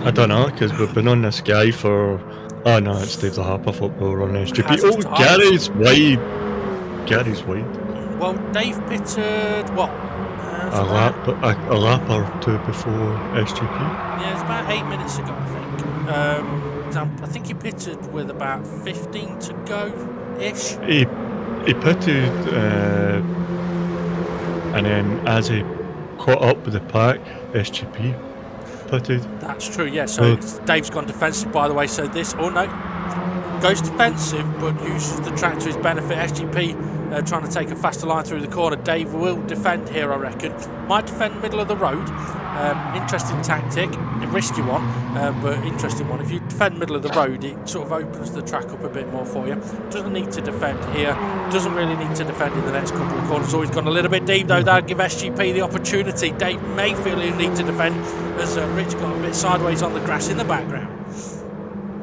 I don't know, because we've been on this guy for... Oh no, it's Dave the Harp. I thought we were on SGP. Oh, Gary's wide. Gary's wide. Well, Dave pitted, what? A lap or 2 before SGP. Yeah, it's about 8 minutes ago, I think. I think he pitted with about 15 to go-ish. He pitted, and then as he caught up with the pack, SGP pitted. That's true, yeah. So Dave's gone defensive, by the way. So this, oh no, goes defensive but uses the track to his benefit. SGP trying to take a faster line through the corner. Dave will defend here, I reckon. Might defend middle of the road. Interesting tactic, a risky one, but interesting one. If you defend middle of the road, it sort of opens the track up a bit more for you. Doesn't need to defend here, doesn't really need to defend in the next couple of corners. Always gone a little bit deep though. That'll give SGP the opportunity. Dave may feel he'll need to defend as Rich got a bit sideways on the grass in the background.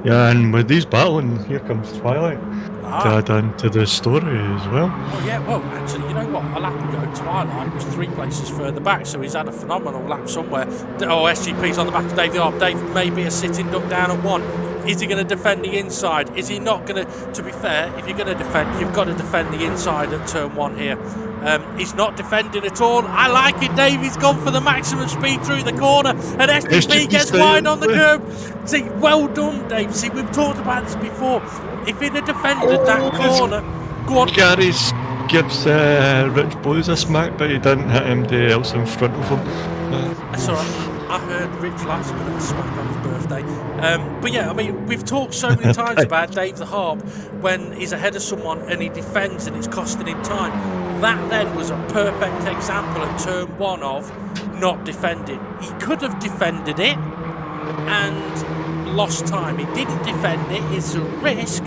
Yeah, and with these battling, here comes Twilight to add on to the story as well. Oh yeah, well actually, you know what? A lap ago, Twilight was 3 places further back, so he's had a phenomenal lap somewhere. Oh, SGP's on the back of Dave the Arp. Dave may be a sitting duck down at 1. Is he going to defend the inside? Is he not going to be fair, if you're going to defend, you've got to defend the inside at turn 1 here. He's not defending at all. I like it, Dave. He's gone for the maximum speed through the corner, and SGP gets wide on the curb. See, well done, Dave. See, we've talked about this before. If he'd have defended that corner, go on. Gary's gives Rich Blues a smack, but he didn't hit anybody else in front of him. That's all right. I heard Rich likes a bit of a smack on his birthday. But yeah, I mean, we've talked so many times about Dave the Harp when he's ahead of someone and he defends and it's costing him time. That then was a perfect example at turn 1 of not defending. He could have defended it and lost time. He didn't defend it. It's a risk,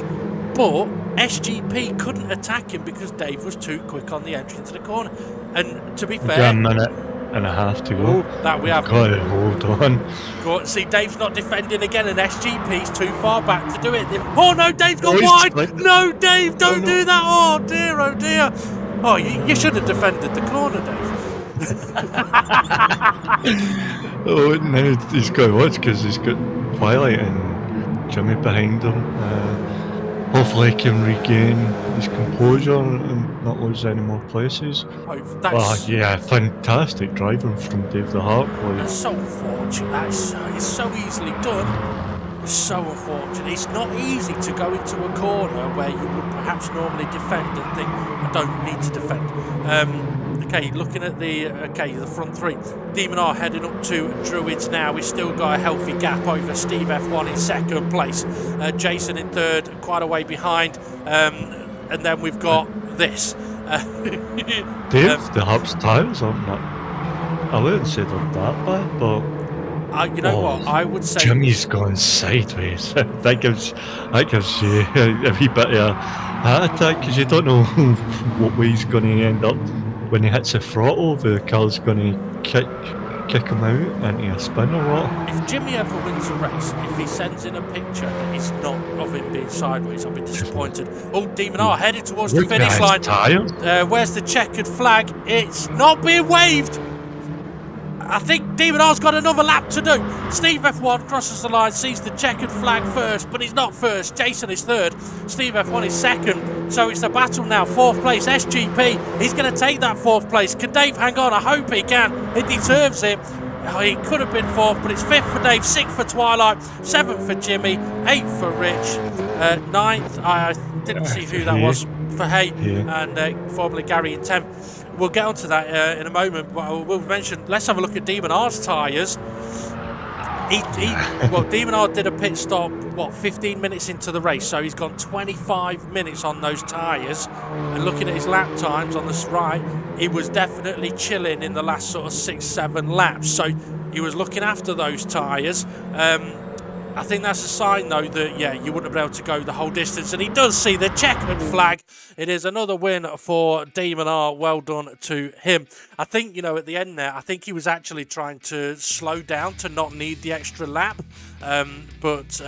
but SGP couldn't attack him because Dave was too quick on the entry into the corner. And to be fair, a minute and a half to go. Oh, that we have. Got it, hold on. See, Dave's not defending again, and SGP's too far back to do it. Oh no, Dave's gone he's wide. like- No, Dave, don't do that. Oh dear, oh dear. Oh, you should have defended the corner, Dave. Oh, now he's got to watch because he's got Twilight and Jimmy behind him. Hopefully he can regain his composure and not lose any more places. Oh, that's, Yeah, fantastic driving from Dave the Harp. that's so unfortunate. It's so easily done. It's so unfortunate. It's not easy to go into a corner where you would perhaps normally defend and think, I don't need to defend. Okay, looking at the front 3. Demon R heading up to Druids now. We've still got a healthy gap over Steve F1 in 2nd place. Jason in 3rd, quite a way behind. And then we've got this. Dave, the Harp's tyres aren't that. I wouldn't say they're that bad, but you know what? I would say Jimmy's gone sideways. that gives you a wee bit of a heart attack because you don't know what way he's going to end up. When he hits the throttle, the car's going to kick him out into a spin or what? if Jimmy ever wins a race, if he sends in a picture that is not of him being sideways, I'll be disappointed. Oh, Demon R headed towards the finish line. Where's the checkered flag? It's not being waved. I think Demon R's got another lap to do. Steve F1 crosses the line, sees the checkered flag first, but he's not first. Jason is 3rd. Steve F1 is 2nd. So it's a battle now. 4th place, SGP. He's going to take that 4th place. Can Dave hang on? I hope he can. He deserves it. Oh, he could have been 4th, but it's 5th for Dave, 6th for Twilight, 7th for Jimmy, 8th for Rich, 9th, I didn't see who that was, for Hay, and formerly Gary in 10th. We'll get onto that in a moment, but we'll mention, let's have a look at Demon R's tyres. Demon R did a pit stop, 15 minutes into the race, so he's gone 25 minutes on those tyres. And looking at his lap times on the right, he was definitely chilling in the last sort of 6-7 laps. So he was looking after those tyres. I think that's a sign, though, that, you wouldn't have been able to go the whole distance. And he does see the checkered flag. It is another win for Demon R. Well done to him. I think, at the end there, I think he was actually trying to slow down to not need the extra lap. But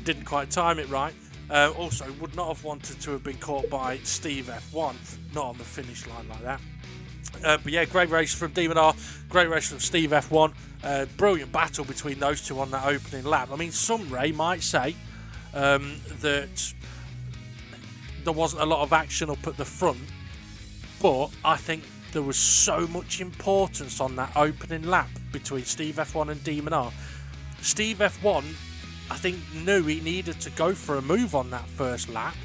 didn't quite time it right. Also, would not have wanted to have been caught by Steve F1. Not on the finish line like that. Great race from Demon R, great race from Steve F1. Brilliant battle between those two on that opening lap. I mean, some Ray might say that there wasn't a lot of action up at the front, but I think there was so much importance on that opening lap between Steve F1 and Demon R. Steve F1, I think, knew he needed to go for a move on that first lap,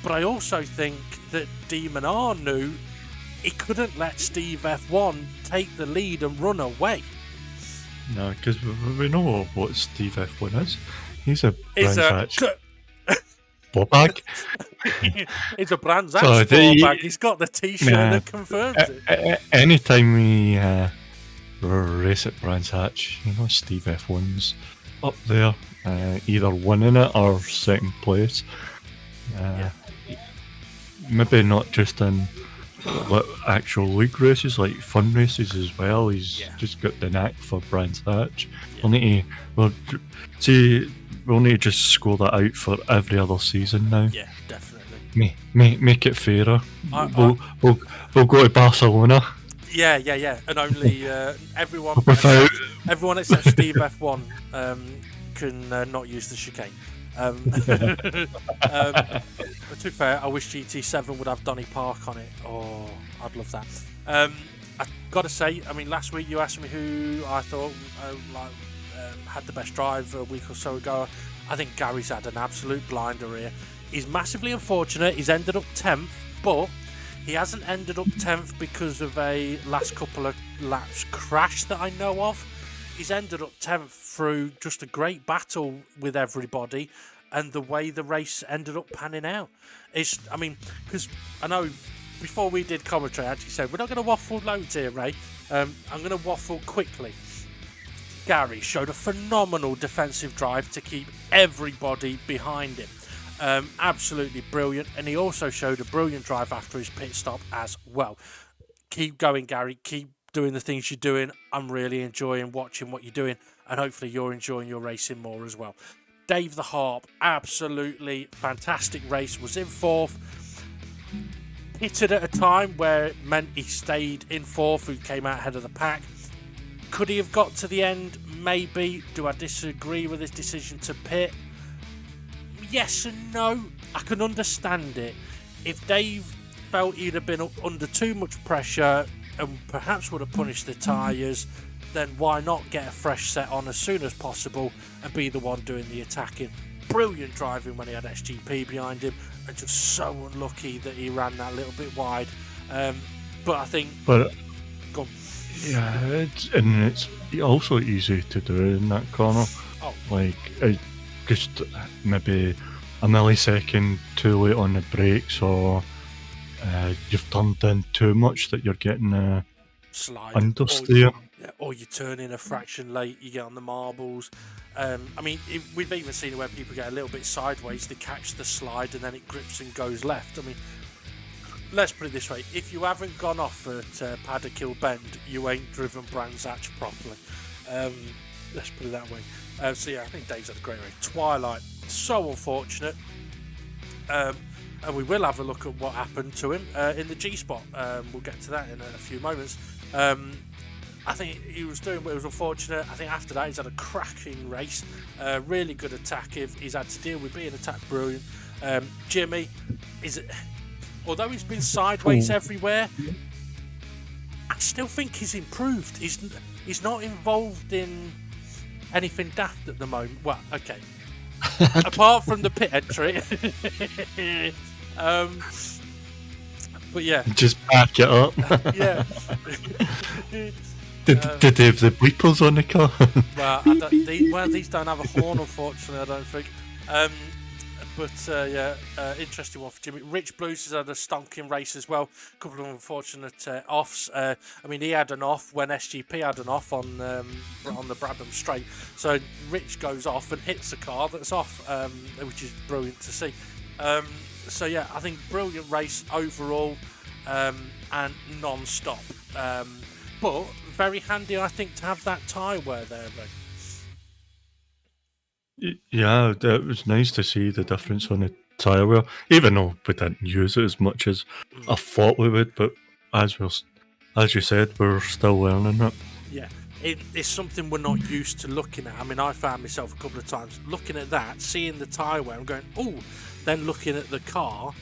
but I also think that Demon R knew he couldn't let Steve F1 take the lead and run away. No, because we know what Steve F1 is. He's a Brands Hatch. ball bag. It's a Brands So Hatch ball bag. He's got the T-shirt that confirms it. Anytime we race at Brands Hatch, Steve F1's up there, either winning it or second place. Maybe not just in actual league races, like fun races as well. He's just got the knack for Brands Hatch. We'll need to just score that out for every other season now. Yeah, definitely. Make it fairer. We'll go to Barcelona. Yeah, and only everyone Without... everyone except Steve F1 can not use the chicane. To be fair, I wish GT7 would have Donny Park on it. Oh, I'd love that. I gotta say, I mean, last week you asked me who I thought had the best drive a week or so ago. I think Gary's had an absolute blinder here. He's massively unfortunate. He's ended up 10th, but he hasn't ended up 10th because of a last couple of laps crash that I know of. He's ended up 10th through just a great battle with everybody and the way the race ended up panning out. Because I know before we did commentary, I actually said, we're not going to waffle loads here, Ray. I'm going to waffle quickly. Gary showed a phenomenal defensive drive to keep everybody behind him. Absolutely brilliant. And he also showed a brilliant drive after his pit stop as well. Keep going, Gary. Keep doing the things you're doing. I'm really enjoying watching what you're doing, and hopefully you're enjoying your racing more as well. Dave the Harp, absolutely fantastic race, was in 4th, pitted at a time where it meant he stayed in 4th, who came out ahead of the pack. Could he have got to the end? Maybe. Do I disagree with his decision to pit? Yes and no. I can understand it. If Dave felt he'd have been under too much pressure and perhaps would have punished the tyres, then why not get a fresh set on as soon as possible and be the one doing the attacking? Brilliant driving when he had SGP behind him, and just so unlucky that he ran that little bit wide. But I think... But go on. Yeah, it's also easy to do in that corner. Oh. Like, just maybe a millisecond too late on the brakes, or you've turned in too much that you're getting slide understeer. Or you turn in a fraction late, you get on the marbles. We've even seen it where people get a little bit sideways, they catch the slide and then it grips and goes left. I mean, let's put it this way, if you haven't gone off at Paddock Hill Bend, you ain't driven Brands Hatch properly. Let's put it that way. I think Dave's had a great race. Twilight, so unfortunate. And we will have a look at what happened to him in the G-spot. We'll get to that in a few moments. I think he was doing what was unfortunate. I think after that he's had a cracking race. Really good attack. He's had to deal with being attacked brilliant. Jimmy, although he's been sideways everywhere, I still think he's improved. He's not involved in anything daft at the moment. Well, okay. Apart from the pit entry. But yeah. Just back it up. Yeah. Did they have the bleepers on the car? Well, these don't have a horn, unfortunately, I don't think. Interesting one for Jimmy. Rich Blues has had a stonking race as well. A couple of unfortunate offs. He had an off when SGP had an off on the Brabham Straight. So Rich goes off and hits a car that's off, which is brilliant to see. I think brilliant race overall and non-stop. But very handy, I think, to have that tyre wear there, Ray. Yeah, it was nice to see the difference on the tyre wear, even though we didn't use it as much as I thought we would. But as you said, we're still learning it. Yeah, it's something we're not used to looking at. I mean, I found myself a couple of times looking at that, seeing the tyre wear and going, oh, then looking at the car,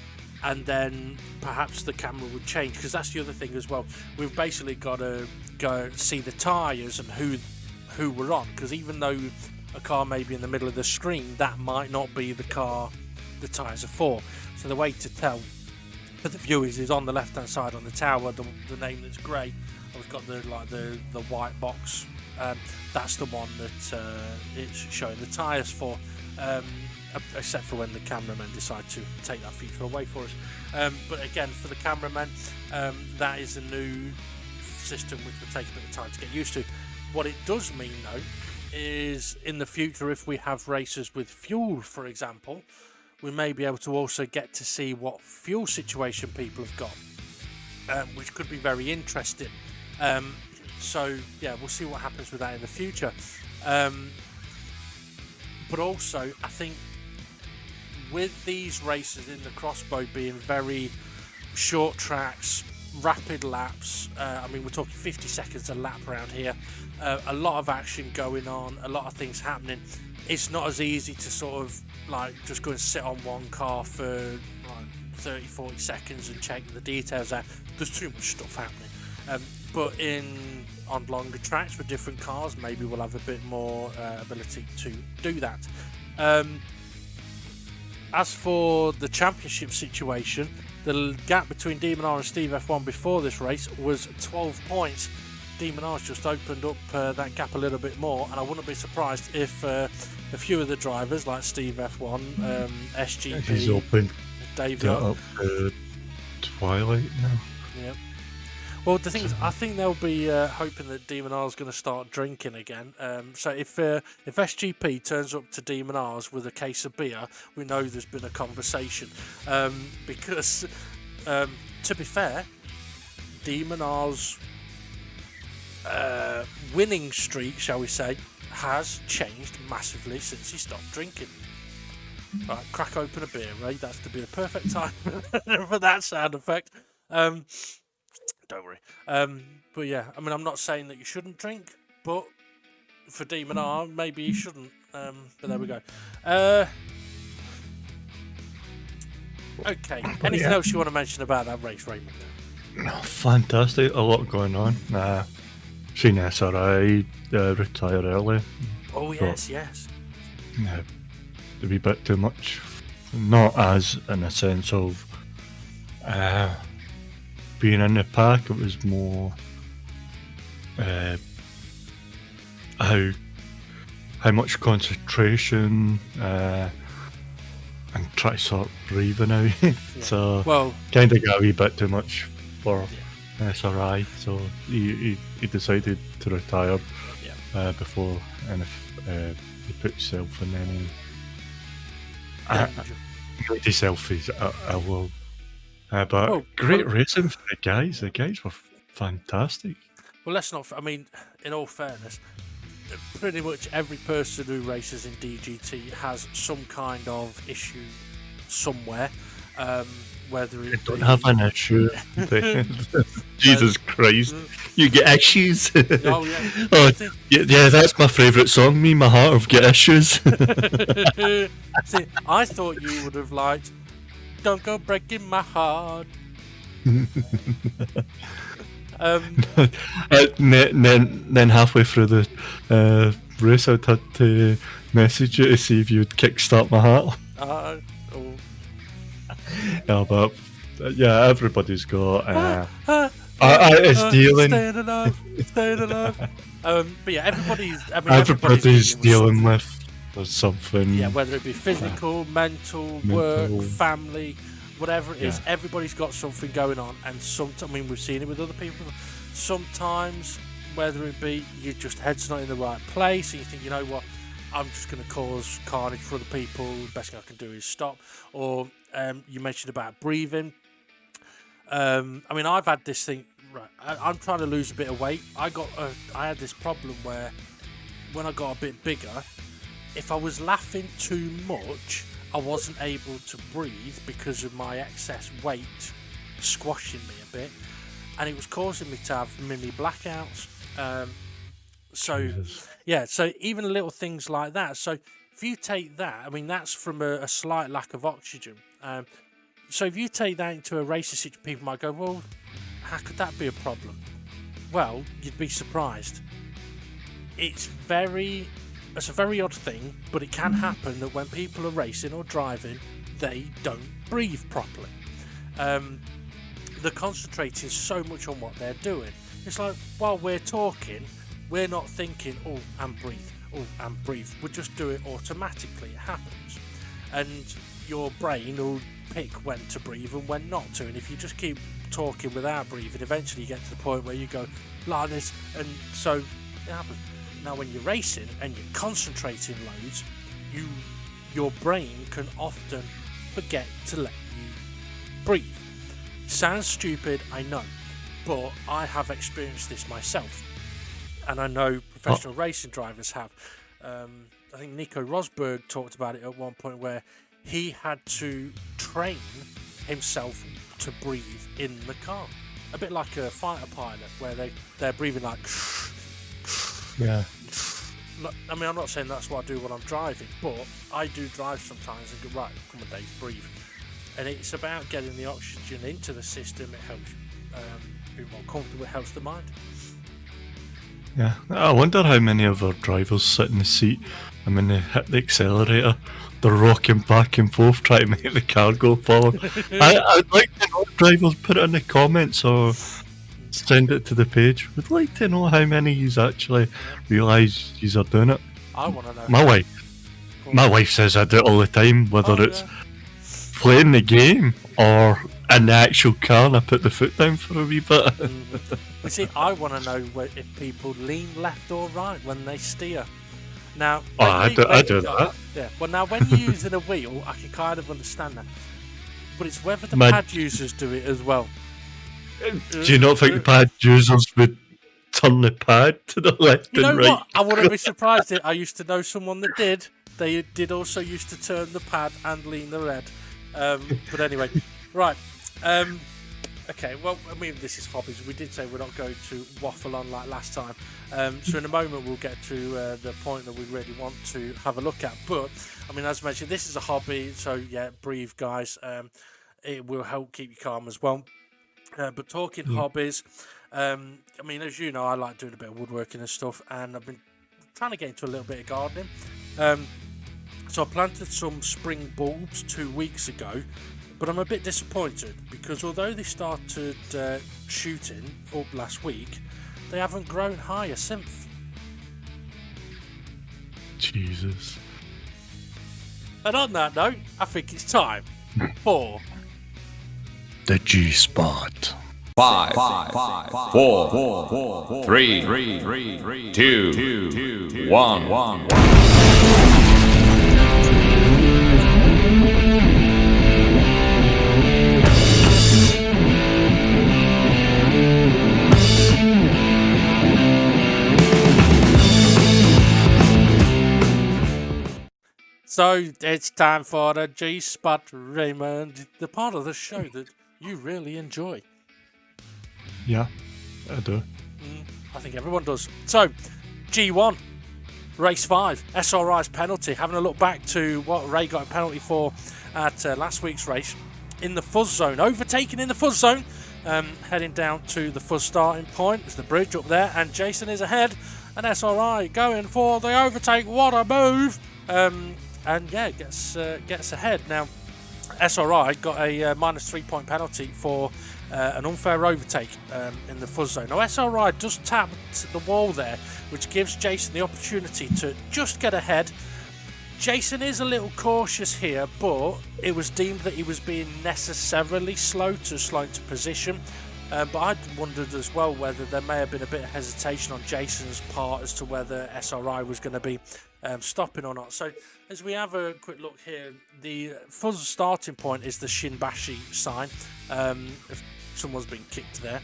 and then perhaps the camera would change, because that's the other thing as well. We've basically got to go see the tyres and who we're on, because even though a car may be in the middle of the screen, that might not be the car the tyres are for. So the way to tell for the viewers is on the left hand side on the tower, the name that's grey, we've got the white box. That's the one that it's showing the tyres for. except for when the cameramen decide to take that feature away for us. But again, for the cameramen, that is a new system which will take a bit of time to get used to. What it does mean, though, is in the future, if we have races with fuel, for example, we may be able to also get to see what fuel situation people have got, which could be very interesting. So yeah, we'll see what happens with that in the future. But also, I think with these races in the crossbow being very short tracks, rapid laps, I mean, we're talking 50 seconds a lap around here, a lot of action going on, a lot of things happening. It's not as easy to sort of like just go and sit on one car for like 30-40 seconds and check the details out. There's too much stuff happening. But on longer tracks with different cars, maybe we'll have a bit more ability to do that. As for the championship situation, the gap between Demon R and Steve F1 before this race was 12 points. Demon R's just opened up that gap a little bit more, and I wouldn't be surprised if a few of the drivers, like Steve F1, SGP, He's open. Dave Up Twilight now. Yep. Well, the thing is, I think they'll be hoping that Demon R's going to start drinking again. So if SGP turns up to Demon R's with a case of beer, we know there's been a conversation. Because, to be fair, Demon R's winning streak, shall we say, has changed massively since he stopped drinking. Right, crack open a beer, Ray. That's to be the perfect time for that sound effect. Don't worry. But yeah, I mean, I'm not saying that you shouldn't drink, but for Demon R, maybe you shouldn't. But there we go. Okay. Anything else you want to mention about that race, Raymond? No, fantastic. A lot going on. Seen SRI retire early. Oh, yes, yes. A wee bit too much. Not as in a sense of being in the pack, it was more how much concentration and try to sort breathing out. So kind of got a wee bit too much for SRI, so he decided to retire before, and if he put himself in any made himself I will. But great racing for the guys. The guys were fantastic. Well, let's not. I mean, in all fairness, pretty much every person who races in DGT has some kind of issue somewhere. Whether it don't have an issue. Jesus Christ, you get issues. Oh yeah, that's my favourite song. Me, my heart of get issues. See, I thought you would have liked "Don't Go Breaking My Heart." Then halfway through the race, I'd had to message you to see if you'd kickstart my heart. Yeah, but everybody's got it's dealing. Staying alive. But yeah, everybody's dealing with something. Yeah, whether it be physical, mental, work, family, whatever it is, everybody's got something going on. And I mean, we've seen it with other people. Sometimes, whether it be your just head's not in the right place, and you think, you know what, I'm just going to cause carnage for other people. The best thing I can do is stop. Or you mentioned about breathing. I mean, I've had this thing. Right, I'm trying to lose a bit of weight. I had this problem where when I got a bit bigger, if I was laughing too much, I wasn't able to breathe because of my excess weight squashing me a bit, and it was causing me to have mini blackouts. So even little things like that. So if you take that, I mean, that's from a slight lack of oxygen. So if you take that into a racing situation, people might go, well, how could that be a problem? Well, you'd be surprised. It's a very odd thing, but it can happen that when people are racing or driving, they don't breathe properly. They're concentrating so much on what they're doing. It's like, while we're talking, we're not thinking, and breathe, and breathe. We just do it automatically. It happens. and your brain will pick when to breathe and when not to. And if you just keep talking without breathing, eventually you get to the point where you go like this, and so it happens. Now, when you're racing and you're concentrating loads, your brain can often forget to let you breathe. Sounds stupid, I know, but I have experienced this myself, and I know professional racing drivers have. I think Nico Rosberg talked about it at one point where he had to train himself to breathe in the car, a bit like a fighter pilot where they're breathing like Yeah. I mean, I'm not saying that's what I do when I'm driving, but I do drive sometimes and go, right, come on Dave, breathe. And it's about getting the oxygen into the system. It helps be more comfortable, it helps the mind. Yeah, I wonder how many of our drivers sit in the seat and when they hit the accelerator, they're rocking back and forth trying to make the car go forward. I'd like to know if drivers put it in the comments or send it to the page. We'd like to know how many you actually realise you are doing it. I want to know. My wife says I do it all the time, whether it's playing the game or in the actual car and I put the foot down for a wee bit. You see, I want to know if people lean left or right when they steer. Now, I do that. Yeah. Well, now when you're using a wheel, I can kind of understand that, but it's whether the pad users do it as well. Do you not think the pad users would turn the pad to the left and right? You know what? I wouldn't be surprised. I used to know someone that did. They did also used to turn the pad and lean the red. But anyway, right. Okay, well, I mean, this is hobbies. We did say we're not going to waffle on like last time. So in a moment, we'll get to the point that we really want to have a look at. But, I mean, as mentioned, this is a hobby. So, yeah, breathe, guys. It will help keep you calm as well. But talking hobbies, I mean, as you know, I like doing a bit of woodworking and stuff. And I've been trying to get into a little bit of gardening. So I planted some spring bulbs 2 weeks ago. But I'm a bit disappointed because although they started shooting up last week, they haven't grown higher since. Jesus. And on that note, I think it's time for the G-Spot. 5, 4, 3, 2, 1. So it's time for the G-Spot, Raymond, the part of the show that you really enjoy. Yeah, I do. I think everyone does. So, G1, race 5, SRI's penalty. Having a look back to what Ray got a penalty for at last week's race. In the fuzz zone, overtaken in the fuzz zone. Heading down to the fuzz starting point. There's the bridge up there, and Jason is ahead. And SRI going for the overtake. What a move! And yeah, gets ahead. Now, SRI got a minus 3 point penalty for an unfair overtake in the fuzz zone. Now, SRI does tap the wall there, which gives Jason the opportunity to just get ahead. Jason is a little cautious here, but it was deemed that he was being necessarily slow into position. But I wondered as well whether there may have been a bit of hesitation on Jason's part as to whether SRI was going to be stopping or not. So as we have a quick look here, the fuzz starting point is the Shinbashi sign. If someone's been kicked there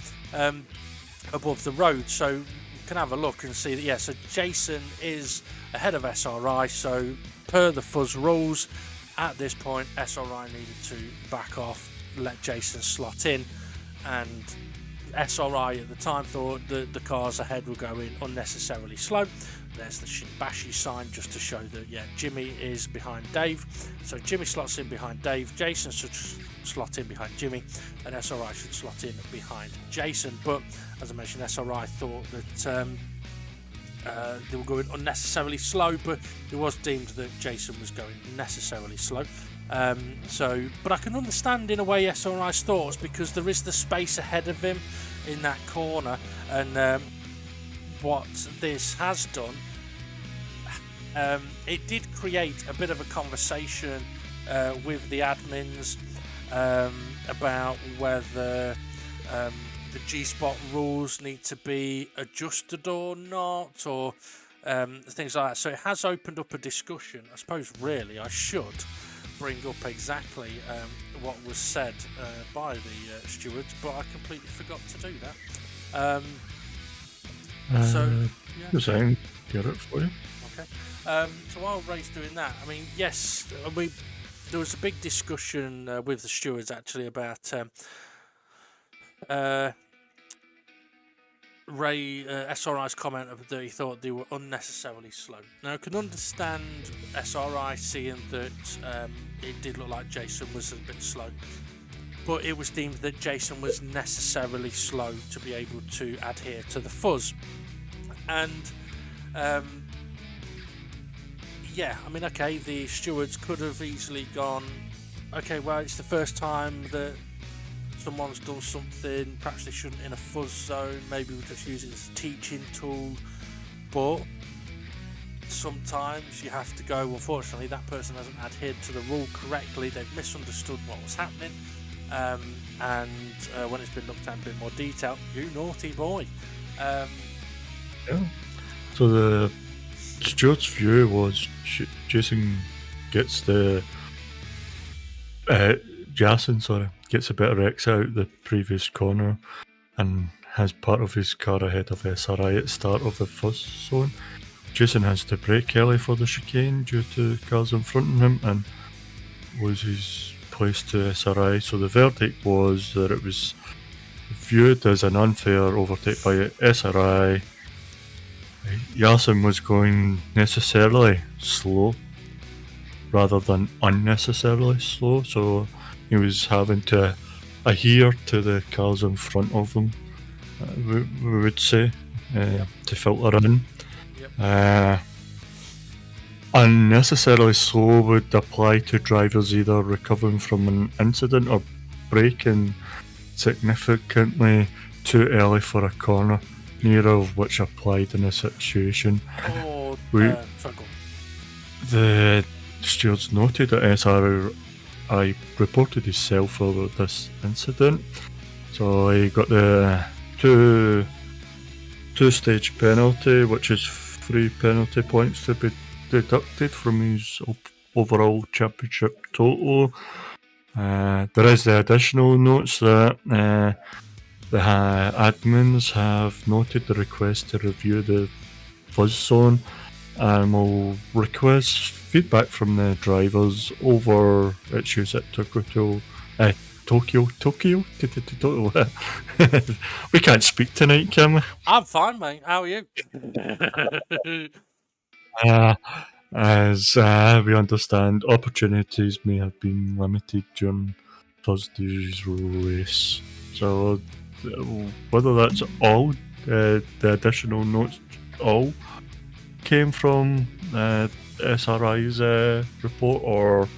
above the road, so you can have a look and see that so Jason is ahead of SRI. So per the fuzz rules, at this point SRI needed to back off, let Jason slot in, and SRI at the time thought that the cars ahead were going unnecessarily slow. There's the Shinbashi sign just to show that Jimmy is behind Dave. So Jimmy slots in behind Dave, Jason should slot in behind Jimmy, and SRI should slot in behind Jason. But as I mentioned, SRI thought that they were going unnecessarily slow, but it was deemed that Jason was going necessarily slow. But I can understand in a way SRI's thoughts, because there is the space ahead of him in that corner, and what this has done, it did create a bit of a conversation with the admins about whether the G-spot rules need to be adjusted or not, or things like that. So it has opened up a discussion. I suppose really I should bring up exactly what was said by the stewards, but I completely forgot to do that. Yes, I can get it for you. Okay. So while Ray's doing that, I mean, yes, there was a big discussion with the stewards actually about Ray SRI's comment of that he thought they were unnecessarily slow. Now I can understand SRI seeing that it did look like Jason was a bit slow, but it was deemed that Jason was necessarily slow to be able to adhere to the fuzz. And yeah, I mean, okay, the stewards could have easily gone, okay, well, it's the first time that someone's done something, perhaps they shouldn't in a fuzz zone, maybe we'll just use it as a teaching tool. But sometimes you have to go, unfortunately, that person hasn't adhered to the rule correctly, they've misunderstood what was happening, and when it's been looked at in a bit more detail, you naughty boy. Yeah. So the steward's view was Jason gets the gets a bit of exit out the previous corner and has part of his car ahead of SRI at the start of the fuzz zone. Jason has to brake early for the chicane due to cars in front of him and loses place to SRI. So the verdict was that it was viewed as an unfair overtake by SRI. Yasin was going necessarily slow rather than unnecessarily slow, so he was having to adhere to the cars in front of him, we would say, to filter in. Yep. Unnecessarily slow would apply to drivers either recovering from an incident or braking significantly too early for a corner, neither of which applied in a situation. The stewards noted that SRI reported himself for this incident, so he got the two-stage penalty, which is 3 penalty points to be deducted from his overall championship total. There is the additional notes that the admins have noted the request to review the fuzz zone and will request feedback from the drivers over issues at Tokyo. We can't speak tonight, can we? I'm fine, mate. How are you? As we understand, opportunities may have been limited during Thursday's race. So whether that's all, the additional notes all came from SRI's report, or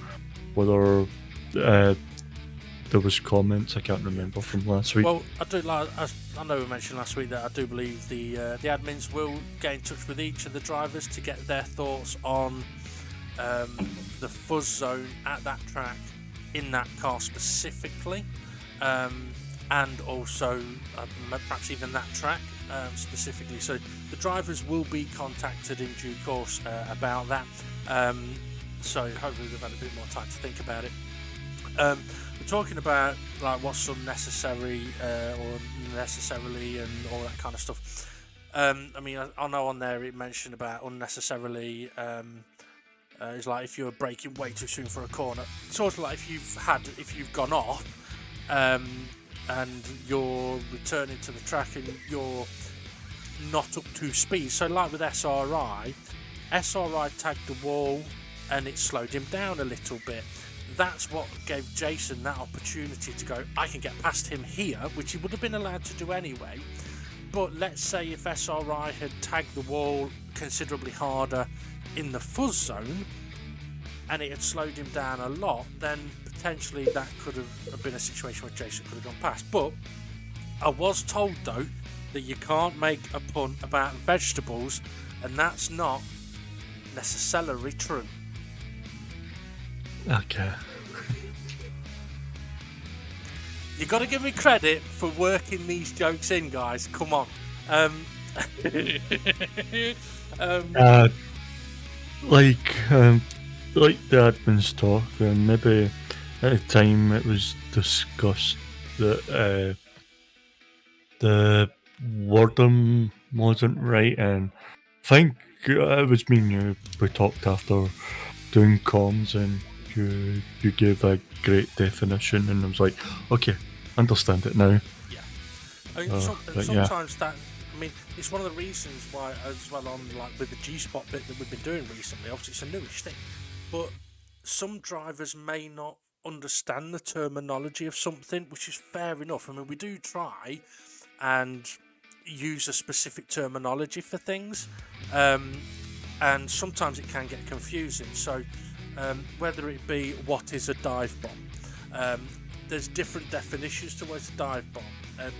whether there was comments, I can't remember, from last week. Well, I know we mentioned last week that I do believe the admins will get in touch with each of the drivers to get their thoughts on the fuzz zone at that track, in that car specifically, and also perhaps even that track specifically. So the drivers will be contacted in due course about that. So hopefully they've had a bit more time to think about it. We're talking about like what's unnecessary or necessarily and all that kind of stuff. I mean, I know on there it mentioned about unnecessarily. It's like if you're braking way too soon for a corner. It's also like if you've gone off and you're returning to the track and you're not up to speed. So like with SRI tagged the wall and it slowed him down a little bit. That's what gave Jason that opportunity to go, I can get past him here, which he would have been allowed to do anyway. But let's say if SRI had tagged the wall considerably harder in the fuzz zone and it had slowed him down a lot, then potentially that could have been a situation where Jason could have gone past. But I was told though that you can't make a pun about vegetables, and that's not necessarily true. Okay. You got to give me credit for working these jokes in, guys. Come on. Like the admins talk, and maybe at the time it was discussed that the wording wasn't right, and I think it was me and you. We talked after doing comms, and you gave a great definition, and I was like, okay, understand it now. Yeah. I mean, sometimes that. I mean, it's one of the reasons why, as well, on like with the G-spot bit that we've been doing recently. Obviously, it's a newish thing, but some drivers may not understand the terminology of something, which is fair enough. I mean, we do try and use a specific terminology for things, and sometimes it can get confusing. So, whether it be what is a dive bomb, there's different definitions to what is a dive bomb,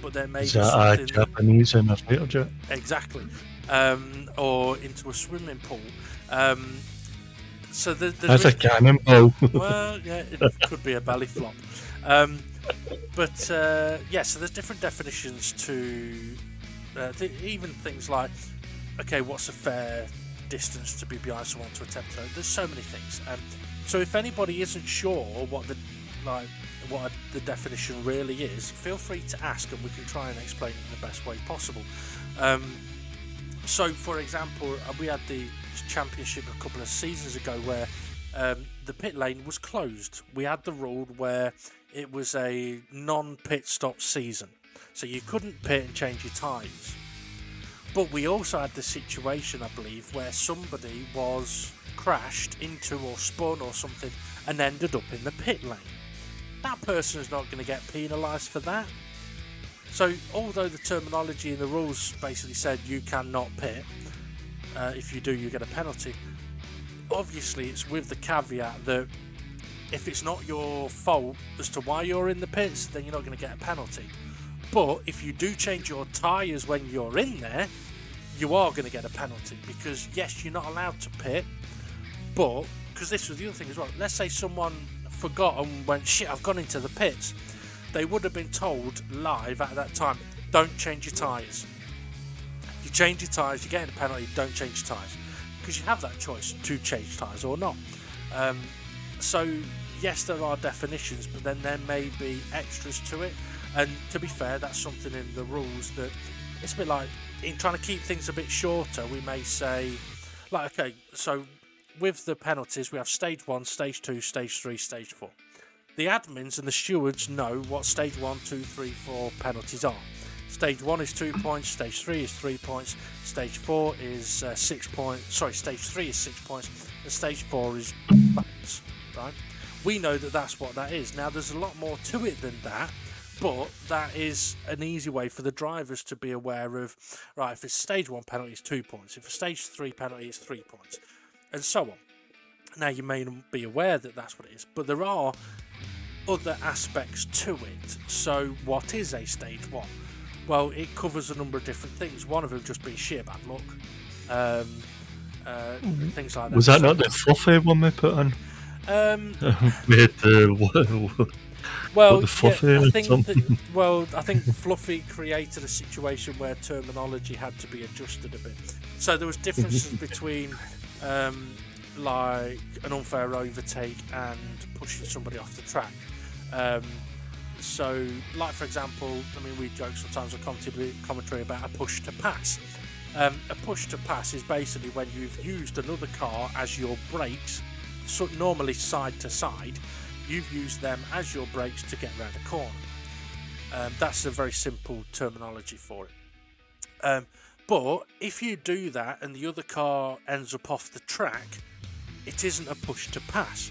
but there may Is be that something Japanese in a fighter jet? exactly, or into a swimming pool. So That's a cannonball. well, yeah, it could be a belly flop. But yeah, so there's different definitions to even things like, okay, what's a fair distance to be behind someone to attempt to? There's so many things. So if anybody isn't sure what the definition really is, feel free to ask, and we can try and explain it in the best way possible. So, for example, we had the championship a couple of seasons ago where the pit lane was closed. We had the rule where it was a non-pit stop season, so you couldn't pit and change your tyres. But we also had the situation, I believe, where somebody was crashed into or spun or something and ended up in the pit lane. That person is not going to get penalised for that. So, although the terminology in the rules basically said you cannot pit, if you do, you get a penalty. Obviously, it's with the caveat that if it's not your fault as to why you're in the pits, then you're not going to get a penalty. But if you do change your tyres when you're in there, you are going to get a penalty, because yes, you're not allowed to pit, but because this was the other thing as well. Let's say someone forgot and went, shit, I've gone into the pits. They would have been told live at that time, don't change your tyres. You change your tyres, you're getting a penalty, don't change your tyres. Because you have that choice to change tyres or not. So, yes, there are definitions, but then there may be extras to it. And to be fair, that's something in the rules that it's a bit like, in trying to keep things a bit shorter, we may say, like, okay, so with the penalties, we have stage 1, stage 2, stage 3, stage 4. The admins and the stewards know what stage 1, 2, 3, 4 penalties are. Stage 1 is 2 points, stage 3 is 3 points, stage 4 is 6 points, sorry, stage 3 is 6 points, and stage 4 is points, right? We know that that's what that is. Now, there's a lot more to it than that, but that is an easy way for the drivers to be aware of, right, if it's stage 1 penalty, it's 2 points, if it's stage 3 penalty, it's 3 points, and so on. Now, you may not be aware that that's what it is, but there are other aspects to it. So, what is a stage 1? Well, it covers a number of different things. One of them just being sheer bad luck. Things like that. Was that not the fluffy one we put on? We had the fluffy yeah, I think Fluffy created a situation where terminology had to be adjusted a bit. So there was differences between like an unfair overtake and pushing somebody off the track. So, like for example, I mean, we joke sometimes on commentary about a push to pass. A push to pass is basically when you've used another car as your brakes, so normally side to side, you've used them as your brakes to get around a corner. That's a very simple terminology for it. But if you do that and the other car ends up off the track, it isn't a push to pass.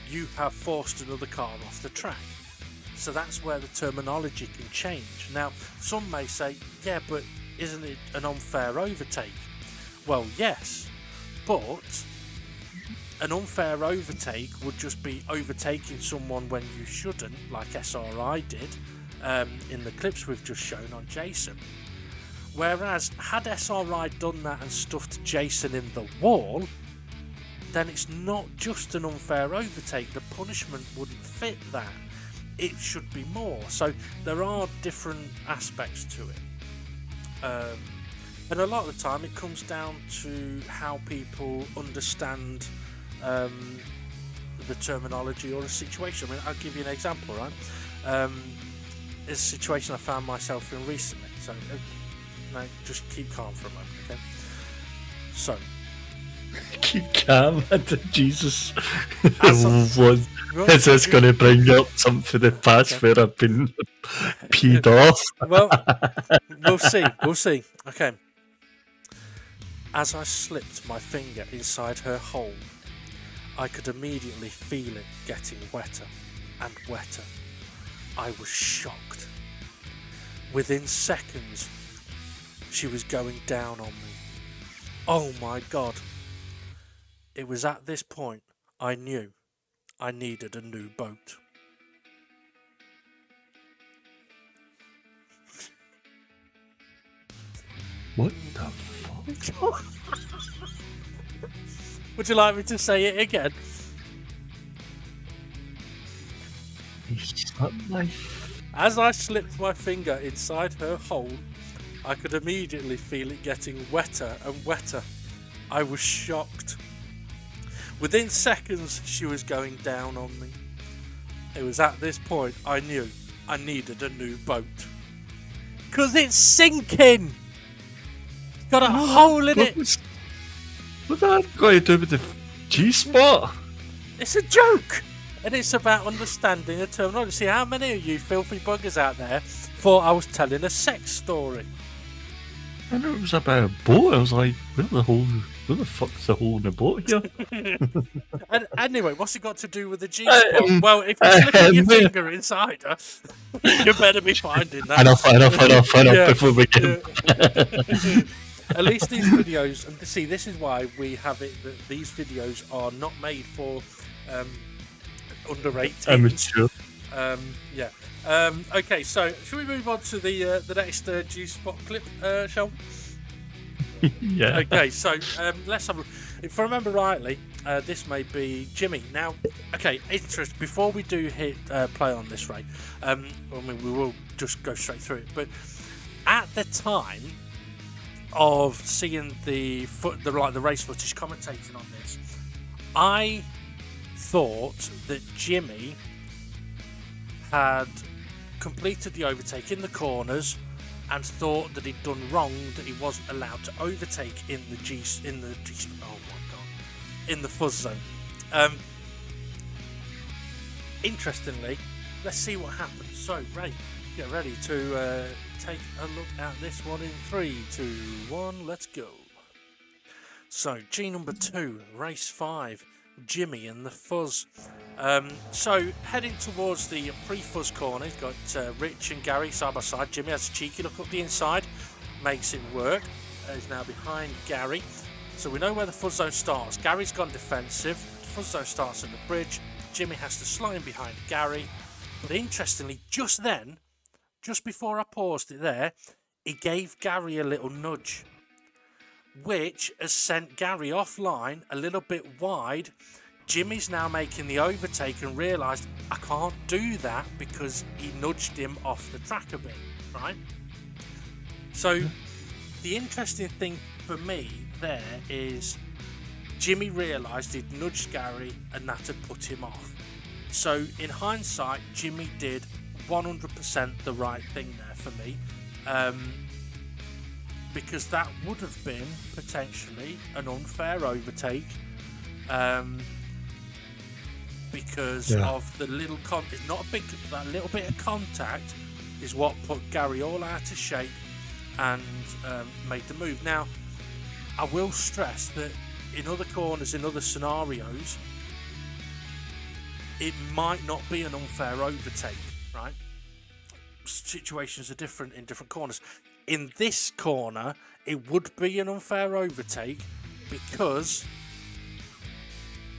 You have forced another car off the track. So that's where the terminology can change. Now, some may say, yeah, but isn't it an unfair overtake? Well, yes, but an unfair overtake would just be overtaking someone when you shouldn't, like SRI did in the clips we've just shown on Jason. Whereas, had SRI done that and stuffed Jason in the wall, then it's not just an unfair overtake. The punishment wouldn't fit that. It should be more. So there are different aspects to it. And a lot of the time it comes down to how people understand the terminology or a situation. I mean, I'll give you an example, right? It's a situation I found myself in recently. So, no, just keep calm for a moment, okay? So, Keep calm. Jesus. Right. Is this going to bring up something for the past where I've been peed off? Well, we'll see. Okay. As I slipped my finger inside her hole, I could immediately feel it getting wetter and wetter. I was shocked. Within seconds, she was going down on me. Oh my God. It was at this point I knew I needed a new boat. What the fuck? Would you like me to say it again? As I slipped my finger inside her hole, I could immediately feel it getting wetter and wetter. I was shocked. Within seconds, she was going down on me. It was at this point I knew I needed a new boat. 'Cause it's sinking! It's got a hole in it! What's that got to do with the G-spot? It's a joke! And it's about understanding a terminology. See, how many of you filthy buggers out there thought I was telling a sex story? I know it was about a boat. I was like, where the fuck's the hole in the boat here? And anyway, what's it got to do with the G-spot? Well, if you're slipping your finger inside her, you better be finding that. Enough, before we get... At least these videos, and see, this is why we have it, that these videos are not made for under 18. Amateur. Yeah. Okay, so should we move on to the next G-spot clip, shall we? Yeah. Okay, so let's have a look. If I remember rightly, this may be Jimmy. Now, okay, interest. Before we do hit play on this, Ray, I mean, we will just go straight through it. But at the time of seeing the race footage, commentating on this, I thought that Jimmy had completed the overtake in the corners and thought that he'd done wrong, that he wasn't allowed to overtake in the fuzz zone. Interestingly, let's see what happens. So, Ray, get ready to take a look at this one in 3, 2, 1, let's go. So, G number 2, race 5, Jimmy and the fuzz. So heading towards the pre-fuzz corner, he's got Rich and Gary side by side. Jimmy has a cheeky look up the inside, makes it work. He's now behind Gary, so we know where the fuzz zone starts. Gary's gone defensive. The fuzz zone starts at the bridge. Jimmy has to slide in behind Gary, but interestingly, just then, just before I paused it there, he gave Gary a little nudge, which has sent Gary offline a little bit wide. Jimmy's now making the overtake and realised I can't do that because he nudged him off the track a bit, right? So the interesting thing for me there is Jimmy realised he'd nudged Gary and that had put him off. So in hindsight, Jimmy did 100% the right thing there for me, because that would have been potentially an unfair overtake. Because of the little it's not a big, that little bit of contact is what put Gary all out of shape and made the move. Now, I will stress that in other corners, in other scenarios, it might not be an unfair overtake, right? Situations are different in different corners. In this corner, it would be an unfair overtake because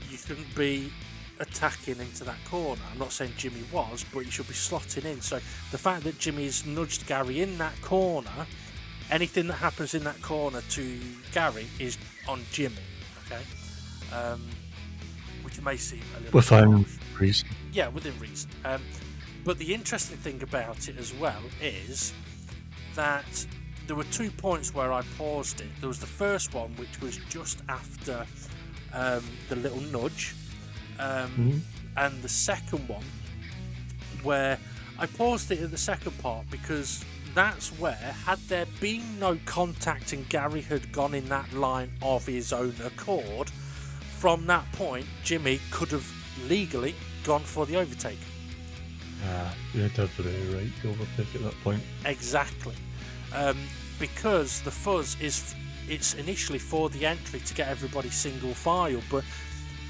you shouldn't be attacking into that corner. I'm not saying Jimmy was, but you should be slotting in. So the fact that Jimmy's nudged Gary in that corner, anything that happens in that corner to Gary is on Jimmy. Okay. which may seem a little Within harsh. reason. Yeah, within reason. But the interesting thing about it as well is that there were 2 points where I paused it. There was the first one, which was just after the little nudge, and the second one where I paused it at the second part because that's where, had there been no contact and Gary had gone in that line of his own accord, from that point Jimmy could have legally gone for the overtake. You had to have the right to overtake at that point. Exactly. Because the fuzz it's initially for the entry to get everybody single file, but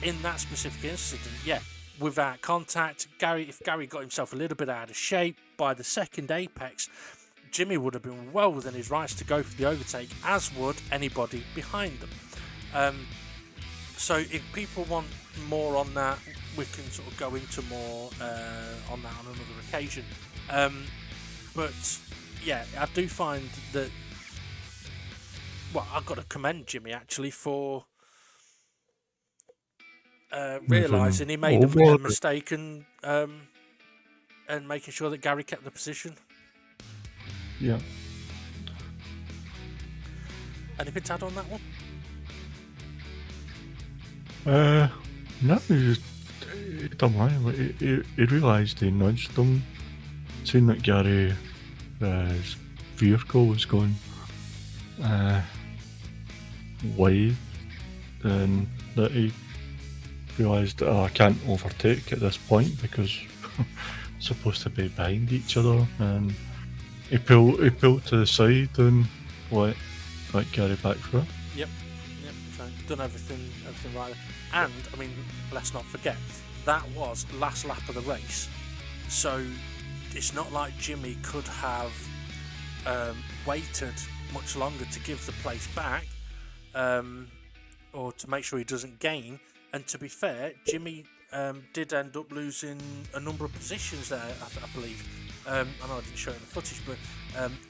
in that specific incident, without contact, if Gary got himself a little bit out of shape by the second apex, Jimmy would have been well within his rights to go for the overtake, as would anybody behind them. So if people want more on that, we can sort of go into more on that on another occasion. But yeah, I do find that. Well, I've got to commend Jimmy actually for realising he made a mistake and making sure that Gary kept the position. Yeah. Anything to add on that one? No, he done well. He realised he nudged him, seeing that Gary's vehicle was going wide, and that he realised I can't overtake at this point because we're supposed to be behind each other, and he pulled to the side and let Gary back through. Yep. So done everything right. And I mean, let's not forget that was last lap of the race, so it's not like Jimmy could have waited much longer to give the place back, or to make sure he doesn't gain. And to be fair, Jimmy did end up losing a number of positions there, I believe. I know I didn't show it in the footage, but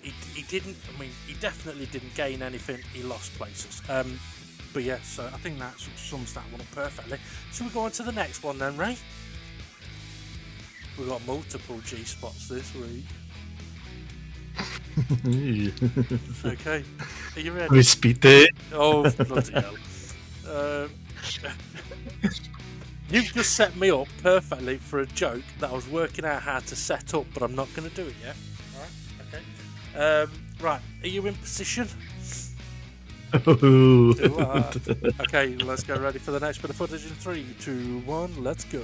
he didn't. I mean, he definitely didn't gain anything. He lost places. But yeah, so I think that sums that one up perfectly. So we go on to the next one then, Ray. We've got multiple G spots this week. Okay, are you ready? We speed it. Oh, bloody hell. You've just set me up perfectly for a joke that I was working out how to set up, but I'm not going to do it yet. Alright, okay. Right, are you in position? Okay, let's go. Ready for the next bit of footage in 3, 2, 1, let's go.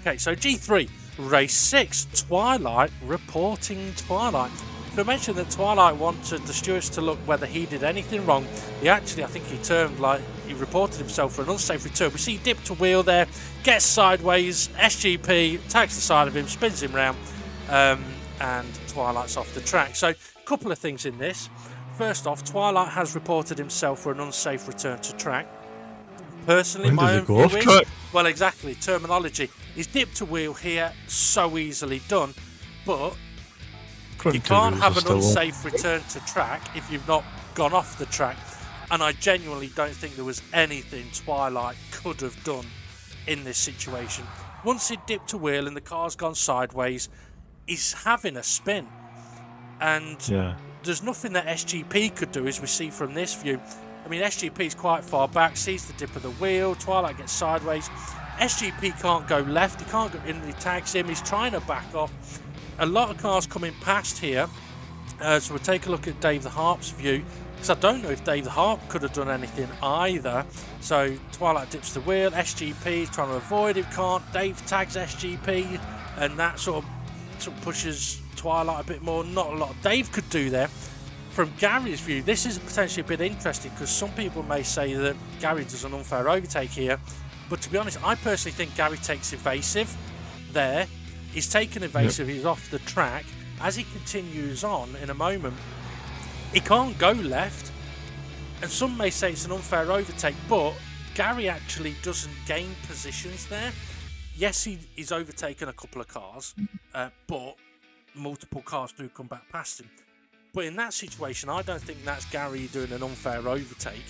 Okay, so G3, race 6, Twilight reporting Twilight. So I mentioned that Twilight wanted the stewards to look whether he did anything wrong. I think he reported himself for an unsafe return. We see he dipped a wheel there, gets sideways, SGP tags the side of him, spins him round, and Twilight's off the track. So a couple of things in this. First off, Twilight has reported himself for an unsafe return to track. Personally, my own view is, well, exactly, terminology. He's dipped a wheel here, so easily done, but you can't have an unsafe return to track if you've not gone off the track. And I genuinely don't think there was anything Twilight could have done in this situation. Once he dipped a wheel and the car's gone sideways, he's having a spin. And there's nothing that SGP could do, as we see from this view. I mean, SGP is quite far back, sees the dip of the wheel, Twilight gets sideways. SGP can't go left, he can't go in, he tags him, he's trying to back off. A lot of cars coming past here, so we'll take a look at Dave the Harp's view, because I don't know if Dave the Harp could have done anything either. So Twilight dips the wheel, SGP is trying to avoid it, can't. Dave tags SGP, and that sort of pushes Twilight a bit more. Not a lot Dave could do there. From Gary's view, this is potentially a bit interesting, because some people may say that Gary does an unfair overtake here, but to be honest, I personally think Gary takes evasive there. He's taken evasive, he's off the track. As he continues on in a moment, he can't go left, and some may say it's an unfair overtake, but Gary actually doesn't gain positions there. Yes, he's overtaken a couple of cars, but multiple cars do come back past him. But in that situation, I don't think that's Gary doing an unfair overtake,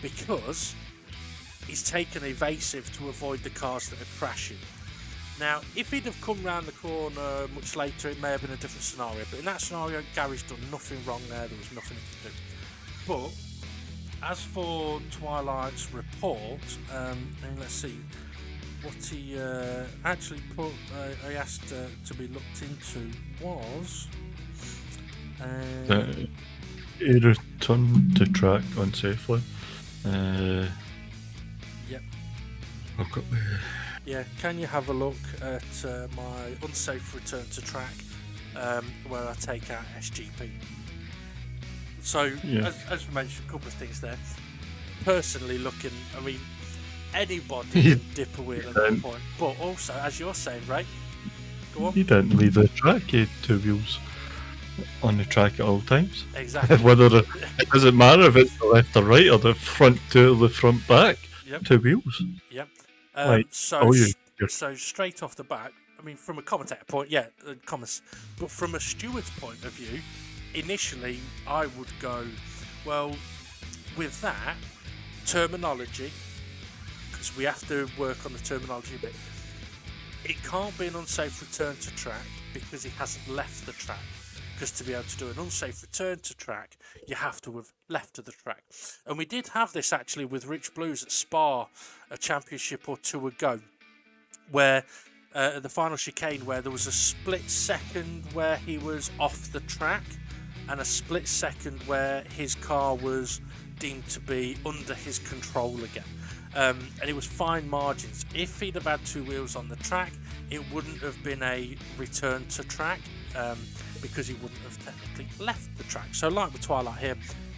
because he's taken evasive to avoid the cars that are crashing. Now, if he'd have come round the corner much later, it may have been a different scenario. But in that scenario, Gary's done nothing wrong there. There was nothing he could do. But as for Twilight's report, and let's see what he actually put. I asked to be looked into was. He returned to track unsafely. Yep. I've got. Yeah, can you have a look at my unsafe return to track where I take out SGP? So, Yeah. as we mentioned, a couple of things there. Personally looking, I mean, anybody can dip a wheel at that point. But also, as you're saying, right? Go on. He didn't leave the track. He had two wheels on the track at all times. Exactly. It doesn't matter if it's the left or right or the front two or the front back. Yep. Two wheels. Yep. Like, So you're- so straight off the back, I mean, from a commentator point, yeah, comments, but from a steward's point of view, initially I would go, well, with that terminology, because we have to work on the terminology a bit. It can't be an unsafe return to track because he hasn't left the track. Because to be able to do an unsafe return to track, you have to have left the track. And we did have this actually with Rich Blues at Spa, a championship or two ago, where the final chicane, where there was a split second where he was off the track and a split second where his car was deemed to be under his control again. And it was fine margins. If he'd have had two wheels on the track, it wouldn't have been a return to track. Because he wouldn't have technically left the track. So like with Twilight here,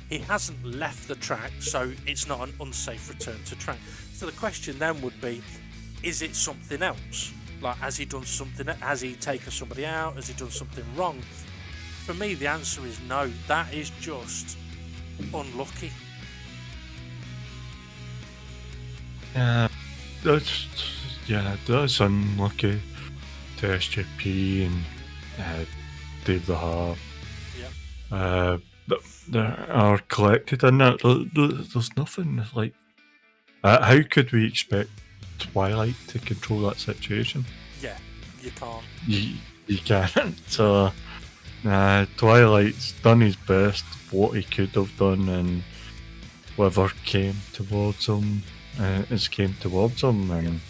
he hasn't left the track, so it's not an unsafe return to track. So the question then would be, is it something else? Like, has he done something? Has he taken somebody out? Has he done something wrong? For me, the answer is no. That is just unlucky. That's unlucky to SJP and Dave the Harp. Yeah. That are collected in that. There's nothing like. How could we expect Twilight to control that situation? Yeah, you can't. You can't. So, Twilight's done his best, what he could have done, and whatever came towards him came towards him, and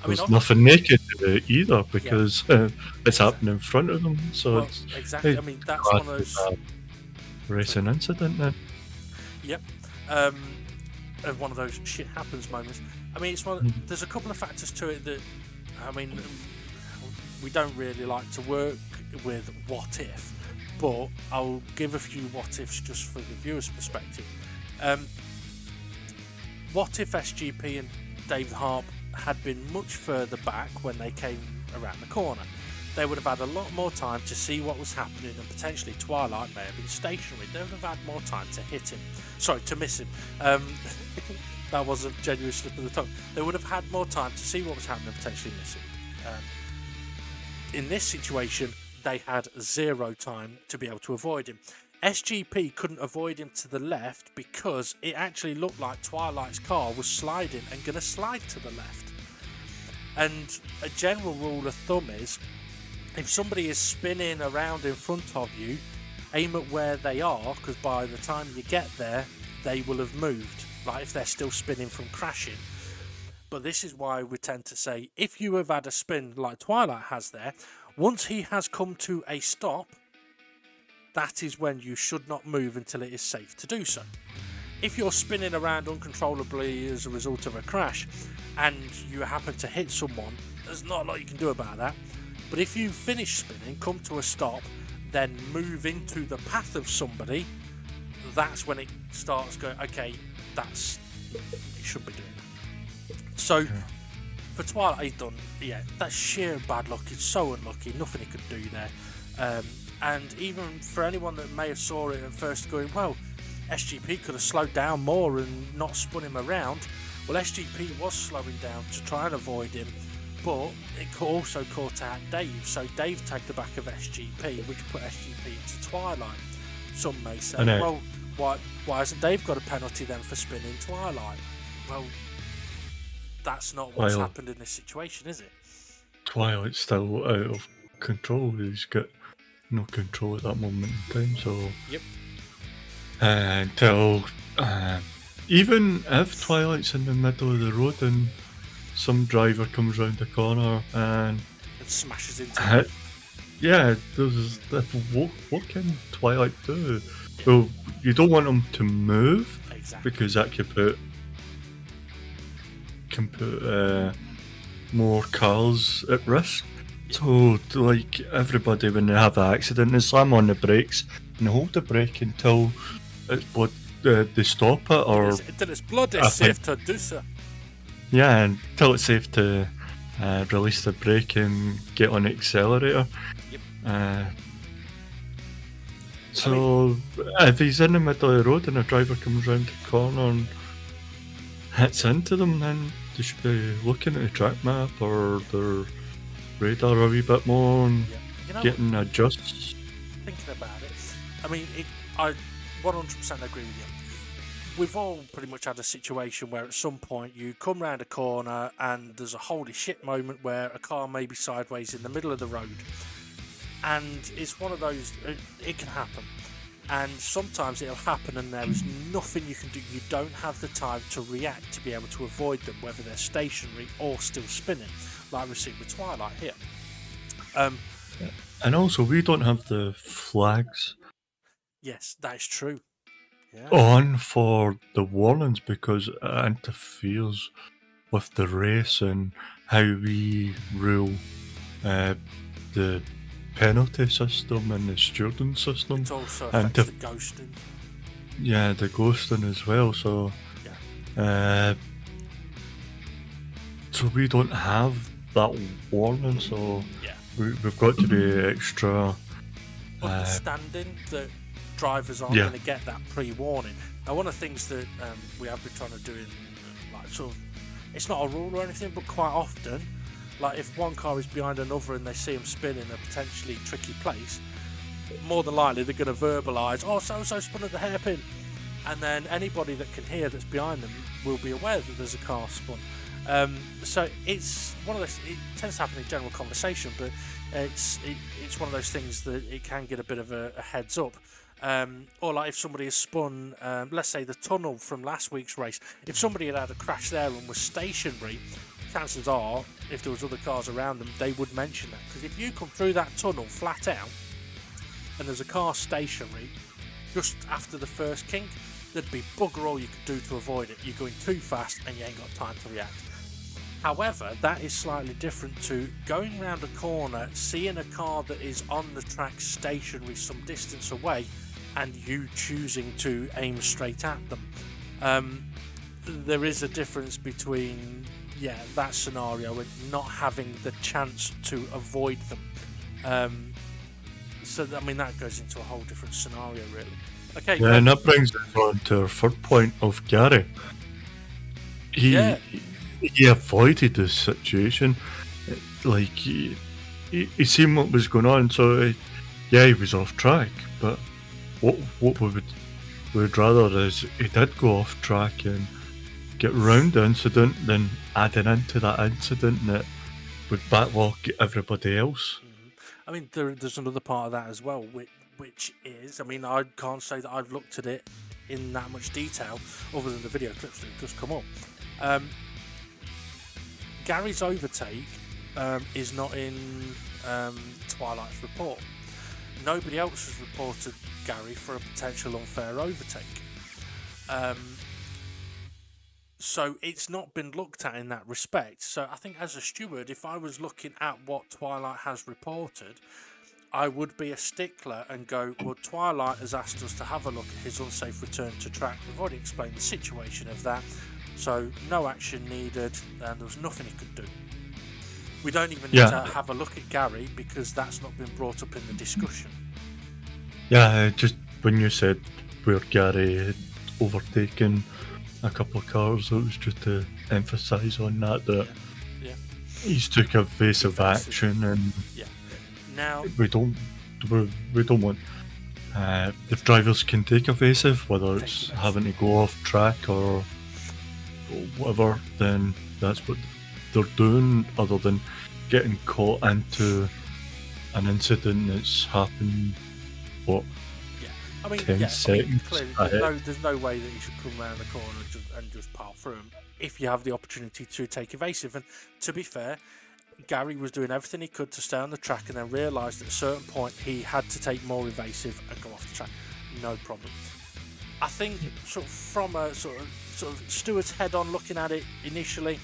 there's nothing naked to do either because it's happening in front of them. So well, it's exactly. I mean, that's one of those racing incident then. Yep. Of one of those shit happens moments. I mean, it's one. There's a couple of factors to it that, I mean, we don't really like to work with what if, but I'll give a few what ifs just for the viewer's perspective. What if SGP and Dave Harp had been much further back when they came around the corner? They would have had a lot more time to see what was happening, and potentially Twilight may have been stationary. They would have had more time to hit him. Sorry, to miss him. That was a genuine slip of the tongue. They would have had more time to see what was happening and potentially miss him. In this situation, they had zero time to be able to avoid him. SGP couldn't avoid him to the left because it actually looked like Twilight's car was sliding and going to slide to the left. And a general rule of thumb is, if somebody is spinning around in front of you, aim at where they are, because by the time you get there, they will have moved. Like if they're still spinning from crashing. But this is why we tend to say, if you have had a spin like Twilight has there, once he has come to a stop, that is when you should not move until it is safe to do so. If you're spinning around uncontrollably as a result of a crash and you happen to hit someone, there's not a lot you can do about that. But if you finish spinning, come to a stop, then move into the path of somebody, that's when it starts going, okay, that's, you should be doing that. So, for Twilight, he's done, that's sheer bad luck. It's so unlucky, nothing he could do there. And even for anyone that may have saw it at first going, well, SGP could have slowed down more and not spun him around. Well, SGP was slowing down to try and avoid him, but it also caught out Dave. So Dave tagged the back of SGP, which put SGP into Twilight. Some may say, well, why hasn't Dave got a penalty then for spinning Twilight? Well, that's not what's Twilight. happened in this situation, is it? Twilight's still out of control. He's got no control at that moment in time. So Yep. Until even if Twilight's in the middle of the road and some driver comes round the corner and It smashes into hit, it. yeah, what can Twilight do? Well, you don't want him to move Exactly. because that can put more cars at risk. So, like everybody, when they have an accident, they slam on the brakes and they hold the brake until they stop it, or Until it's bloody I safe to do so. yeah, until it's safe to release the brake and get on the accelerator. Yep. So if he's in the middle of the road and a driver comes round the corner and hits into them, then they should be looking at the track map or their radar a wee bit more and Yeah. You know, getting adjusts. thinking about it, I mean, I 100% agree with you. We've all pretty much had a situation where at some point you come round a corner and there's a holy shit moment where a car may be sideways in the middle of the road. And it's one of those, it can happen. And sometimes it'll happen and there is nothing you can do. You don't have the time to react to be able to avoid them, whether they're stationary or still spinning, like we've seen with Twilight here. And also, we don't have the flags Yes, that is true. Yeah. on for the warnings because it interferes with the race and how we rule the penalty system and the stewarding system. It also and affects the ghosting. Yeah, the ghosting as well. So, so we don't have that warning. So Yeah. we've got to be extra. Understanding that drivers aren't Yeah. going to get that pre-warning. Now, one of the things that we have been trying to do in, like, sort of, it's not a rule or anything, but quite often, like if one car is behind another and they see them spin in a potentially tricky place, more than likely they're going to verbalise, "Oh, so-and-so spun at the hairpin," and then anybody that can hear that's behind them will be aware that there's a car spun. So it's one of those. It tends to happen in general conversation, but it's one of those things that it can get a bit of a heads up. Or like if somebody has spun, let's say the tunnel from last week's race, if somebody had a crash there and was stationary, chances are, if there was other cars around them, they would mention that. Because if you come through that tunnel flat out and there's a car stationary just after the first kink, there'd be bugger all you could do to avoid it. You're going too fast and you ain't got time to react. However, that is slightly different to going round a corner, seeing a car that is on the track stationary some distance away, and you choosing to aim straight at them. There is a difference between that scenario and not having the chance to avoid them. So I mean that goes into a whole different scenario really. Okay. Yeah, and that brings us on to our third point of Gary. He avoided this situation. Like he seen what was going on, so he was off track. But what we would rather is he did go off track and get round the incident than adding into that incident that would backlog everybody else. I mean, there's another part of that as well, which is, I mean, I can't say that I've looked at it in that much detail, other than the video clips that have just come up. Gary's overtake is not in Twilight's report. Nobody else has reported Gary for a potential unfair overtake. So it's not been looked at in that respect. So I think as a steward, if I was looking at what Twilight has reported, I would be a stickler and go, well, Twilight has asked us to have a look at his unsafe return to track. We've already explained the situation of that. So no action needed, and there was nothing he could do. We don't even need to have a look at Gary because that's not been brought up in the discussion. Yeah, just when you said where Gary had overtaken a couple of cars, it was just to emphasise on that he's took evasive action, and now we don't want if drivers can take evasive, whether it's having to go off track or whatever, then that's what they're doing, other than getting caught into an incident that's happened, what, Yeah, I mean, 10 yeah, seconds clearly, ahead. there's no way that you should come around the corner and just power through him if you have the opportunity to take evasive. And to be fair, Gary was doing everything he could to stay on the track, and then realised at a certain point he had to take more evasive and go off the track. No problem. I think sort of from a sort of Stewart's head on looking at it initially,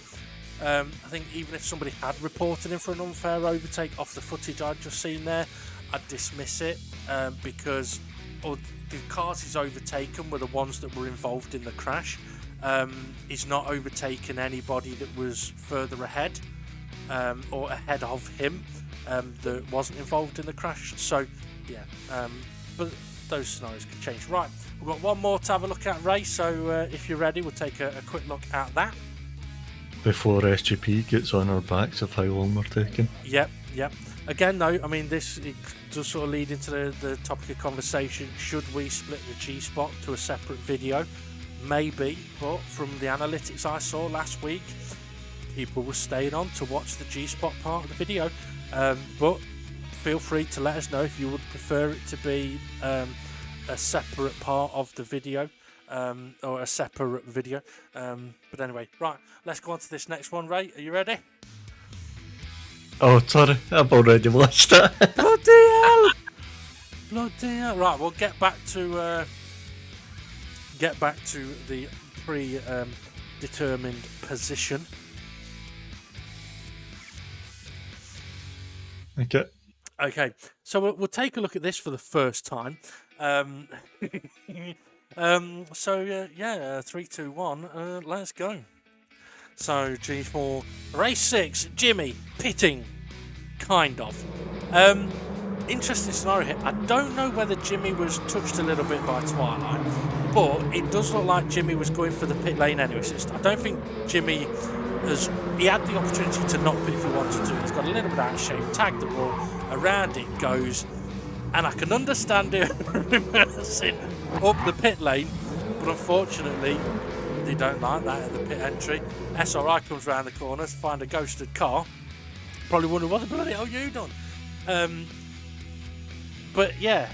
I think even if somebody had reported him for an unfair overtake off the footage I'd just seen there, I'd dismiss it because the cars he's overtaken were the ones that were involved in the crash. He's not overtaken anybody that was further ahead or ahead of him that wasn't involved in the crash. So yeah, but those scenarios can change. Right, we've got one more to have a look at, Ray, so if you're ready, we'll take a quick look at that. Before SGP gets on our backs of how long we're taking. Yep. Again, though, I mean, this it does sort of lead into the topic of conversation. Should we split the G-spot to a separate video? Maybe, but from the analytics I saw last week, people were staying on to watch the G-spot part of the video. But feel free to let us know if you would prefer it to be a separate part of the video. Or a separate video. But anyway, right, let's go on to this next one, Ray. Are you ready? Oh, sorry, I've already watched it. Bloody hell! Bloody hell! Right, we'll get back to the predetermined position. Okay, so we'll take a look at this for the first time. So 3, 2, 1, let's go. So G4 race 6, Jimmy pitting, kind of. Interesting scenario here. I don't know whether Jimmy was touched a little bit by Twilight, but it does look like Jimmy was going for the pit lane anyway. So I don't think Jimmy he had the opportunity to not pit if he wanted to. He's got a little bit out of shape, tagged the wall, around it goes, and I can understand it reversing up the pit lane, but unfortunately they don't like that at the pit entry. SRI comes around the corner to find a ghosted car. Probably wonder what the bloody hell you done. But yeah,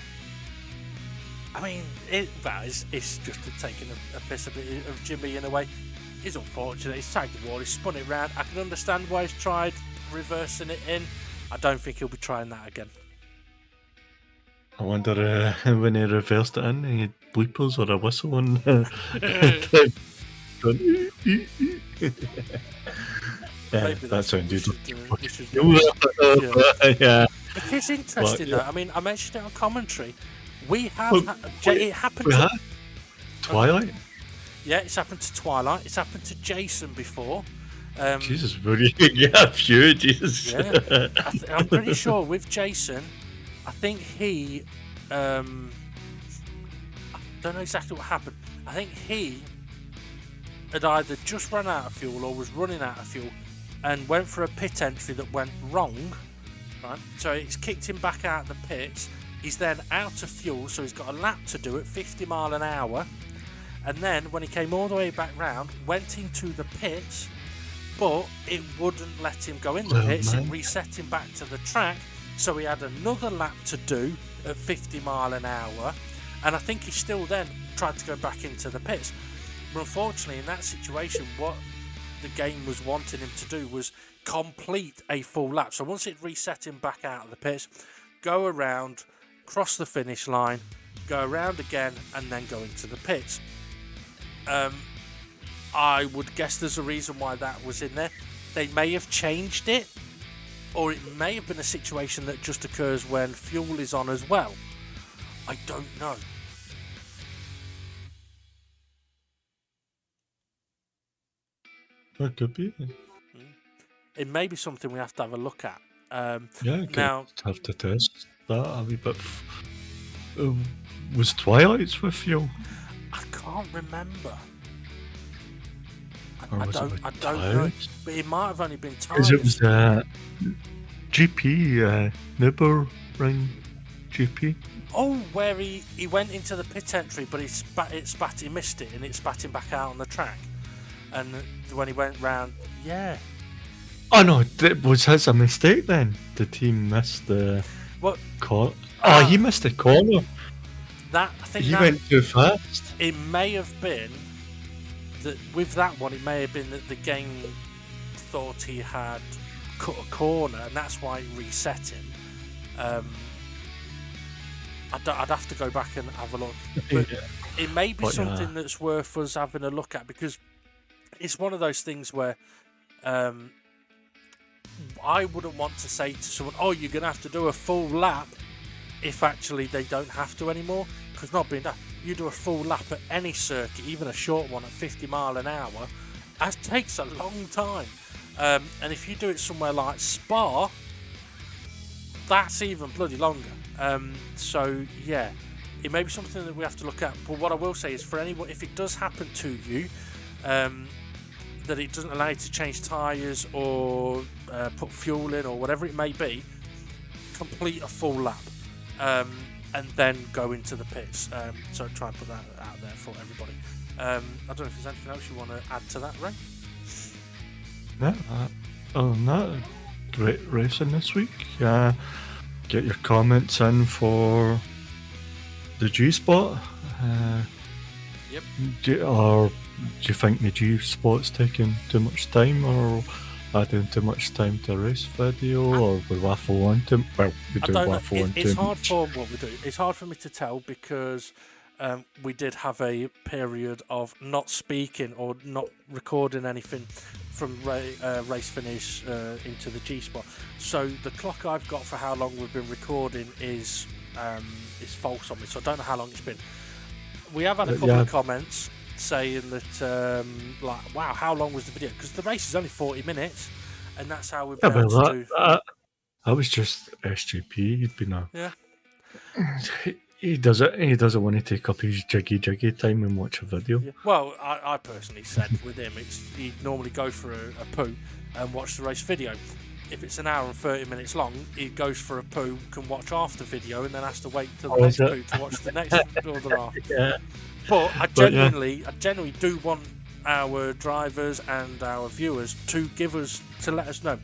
I mean, it's just taking a piss a bit of Jimmy in a way. It's unfortunate. He's tagged the wall, he's spun it round. I can understand why he's tried reversing it in. I don't think he'll be trying that again. I wonder when he reversed it in, he had bleepers or a whistle on. That sounded yeah. It is interesting though. I mean, I mentioned it on commentary. We have it happened to to Twilight. Yeah, it's happened to Twilight. It's happened to Jason before. Jesus, yeah, a few. Jesus. Yeah, I'm pretty sure with Jason, I think he. I don't know exactly what happened. I think he had either just run out of fuel or was running out of fuel, and went for a pit entry that went wrong. Right, so it's kicked him back out of the pits. He's then out of fuel, so he's got a lap to do at 50 mile an hour. And then when he came all the way back round, went into the pits, but it wouldn't let him go in the pits. It reset him back to the track, so he had another lap to do at 50 mile an hour. And I think he still then tried to go back into the pits. But unfortunately, in that situation, what the game was wanting him to do was complete a full lap. So once it reset him back out of the pits, go around, cross the finish line, go around again, and then go into the pits. I would guess there's a reason why that was in there. They may have changed it, or it may have been a situation that just occurs when fuel is on as well. I don't know. That could be. It may be something we have to have a look at. Now have to test that a wee bit. Was Twilight's with fuel? I can't remember. I don't know. But it might have only been tires. It was GP, Nürburgring GP. Oh, where he went into the pit entry, but he missed it, and it spat him back out on the track. and when he went round, yeah. Oh no, was his a mistake then? The team missed the What? He missed the corner. I think He went too fast. It may have been that with that one, it may have been that the game thought he had cut a corner, and that's why it reset him. I'd have to go back and have a look, but it may be something that's worth us having a look at, because it's one of those things where I wouldn't want to say to someone, "Oh, you're going to have to do a full lap," if actually they don't have to anymore. Because not being that, you do a full lap at any circuit, even a short one at 50 mile an hour, that takes a long time. And if you do it somewhere like Spa, that's even bloody longer. So yeah, it may be something that we have to look at. But what I will say is, for anyone, if it does happen to you, that it doesn't allow you to change tyres or put fuel in or whatever it may be, complete a full lap and then go into the pits. So try and put that out there for everybody. I don't know if there's anything else you want to add to that, Ray? No, other than that, great racing this week. Get your comments in for the G-Spot. Yep. Do you think the G-Spot's taking too much time, or adding too much time to a race video, or we waffle on too? Well, we do waffle on too It's hard much. for what we do. It's hard for me to tell, because we did have a period of not speaking or not recording anything from race finish into the G-Spot. So the clock I've got for how long we've been recording is false on me. So I don't know how long it's been. We have had a couple of comments saying that, like, wow, how long was the video? Because the race is only 40 minutes, and that's how we've been able to do. That was just SGP. He'd been a Yeah. He doesn't want to take up his jiggy time and watch a video. Yeah. Well, I personally said with him, he'd normally go for a poo and watch the race video. If it's an hour and 30 minutes long, he goes for a poo, can watch half the video, and then has to wait till the next poo to watch the next other half. Yeah. But I genuinely do want our drivers and our viewers to let us know,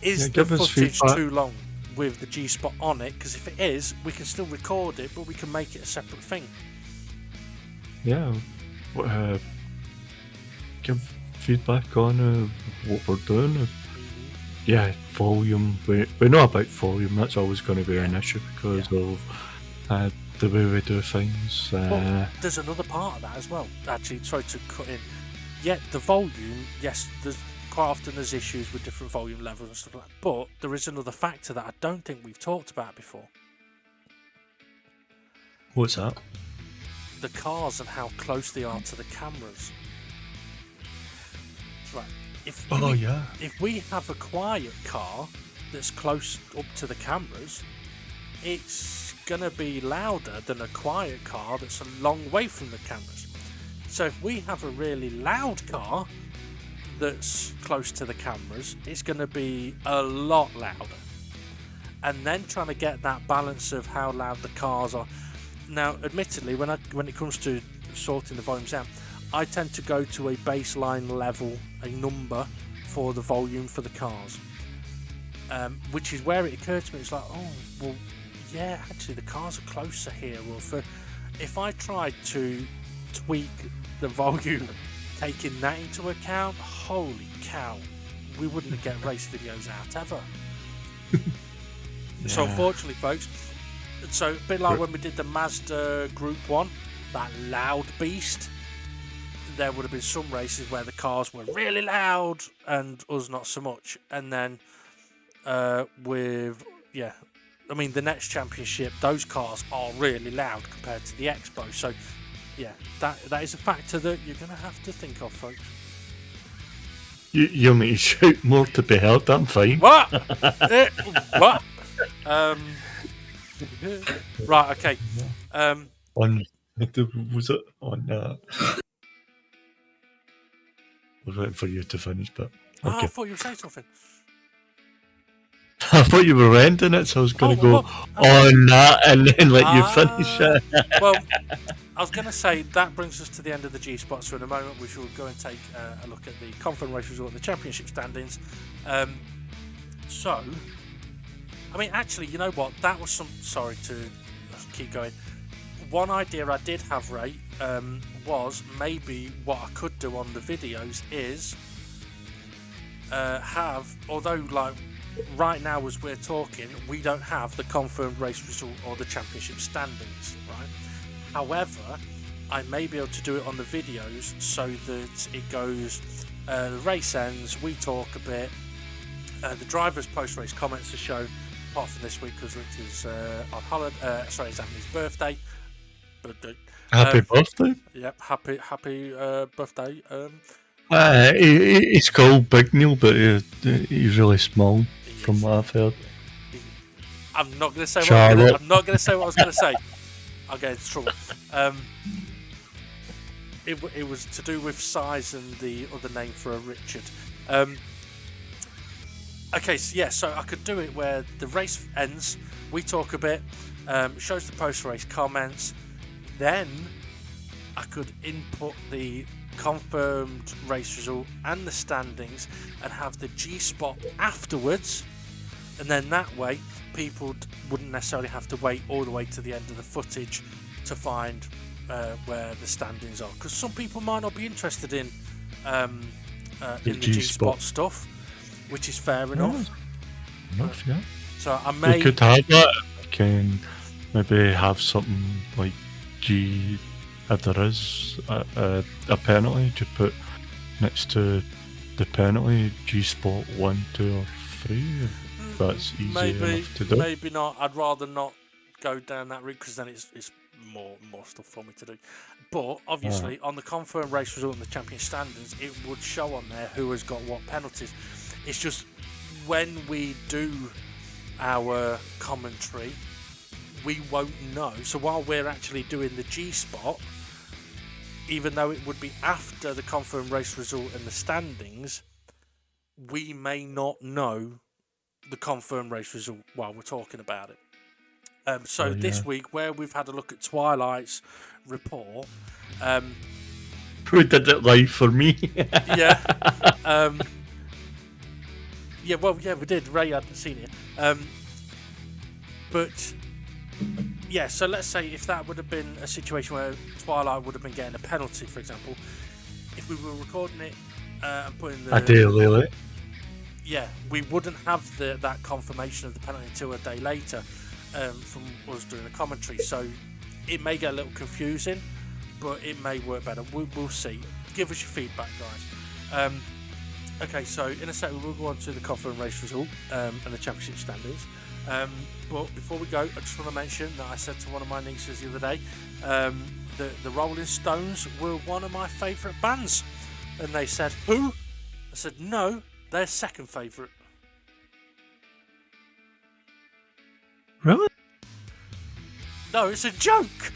is the footage too long with the G-Spot on it? Because if it is, we can still record it, but we can make it a separate thing. Yeah. Give feedback on what we're doing. Yeah, volume. We know about volume. That's always going to be an issue because of the way we do things. Well, there's another part of that as well. Actually, sorry to cut in. Yeah, the volume. Yes, there's quite often there's issues with different volume levels and stuff like that. But there is another factor that I don't think we've talked about before. What's that? The cars and how close they are to the cameras. Right. If we have a quiet car that's close up to the cameras, it's gonna be louder than a quiet car that's a long way from the cameras. So if we have a really loud car that's close to the cameras, it's gonna be a lot louder. And then trying to get that balance of how loud the cars are. Now, admittedly, when it comes to sorting the volumes out, I tend to go to a baseline level, a number for the volume for the cars, which is where it occurred to me. It's like, oh, well, yeah, actually the cars are closer here. Well, if I tried to tweak the volume, taking that into account, holy cow, we wouldn't get race videos out ever. Yeah. So unfortunately, folks, so a bit like when we did the Mazda Group 1, that loud beast, there would have been some races where the cars were really loud and us not so much. And then the next championship, those cars are really loud compared to the Expo. So yeah, that is a factor that you're going to have to think of, folks. You need to shout more to be heard, I'm fine. What? What? Right, okay. Was it on... I was waiting for you to finish, but... Okay. Oh, I thought you were saying something. I thought you were ending it, so I was going to go on that and then let you finish it. Well, I was going to say that brings us to the end of the G spots. So in a moment, we shall go and take a look at the confirmed race result and the championship standings. So, I mean, actually, you know what? That was some. Sorry to keep going. One idea I did have, Ray, was maybe what I could do on the videos is although like right now as we're talking, we don't have the confirmed race result or the championship standings, right? However, I may be able to do it on the videos so that it goes, the race ends, we talk a bit, the driver's post-race comments are shown, apart from this week because Rich is on holiday, he's having his birthday. Happy birthday. Yep, happy birthday. He's called Big Neil, but he's really small from what I've heard. I'm not going to say Charlotte. I'm not going to say what I was going to say. I'll get into trouble. It was to do with size and the other name for a Richard. Okay, so yeah, so I could do it where the race ends, we talk a bit, shows the post-race comments, then I could input the confirmed race result and the standings and have the G-spot afterwards, and then that way people wouldn't necessarily have to wait all the way to the end of the footage to find where the standings are, because some people might not be interested in the G-spot stuff, which is fair enough. Yeah. So I may... We could have that. We can maybe have something like if there is a penalty, to put next to the penalty G-spot 1, 2 or 3, if that's easy enough to do. Maybe not. I'd rather not go down that route, because then it's more stuff for me to do. But obviously on the confirmed race result and the champion standings, it would show on there who has got what penalties. It's just when we do our commentary, we won't know. So while we're actually doing the G-spot, even though it would be after the confirmed race result and the standings, we may not know the confirmed race result while we're talking about it. This week, where we've had a look at Twilight's report, who did it live for me? yeah. We did. Ray hadn't seen it. But yeah, so let's say if that would have been a situation where Twilight would have been getting a penalty, for example, if we were recording it and putting the... Ideally. Yeah, we wouldn't have that confirmation of the penalty until a day later from us doing the commentary. So it may get a little confusing, but it may work better. We'll see. Give us your feedback, guys. Okay, so in a second we'll go on to the confirmed race result and the championship standings. But before we go, I just want to mention that I said to one of my nieces the other day that the Rolling Stones were one of my favourite bands. And they said, who? I said, no, their second favourite. Really? No, it's a joke!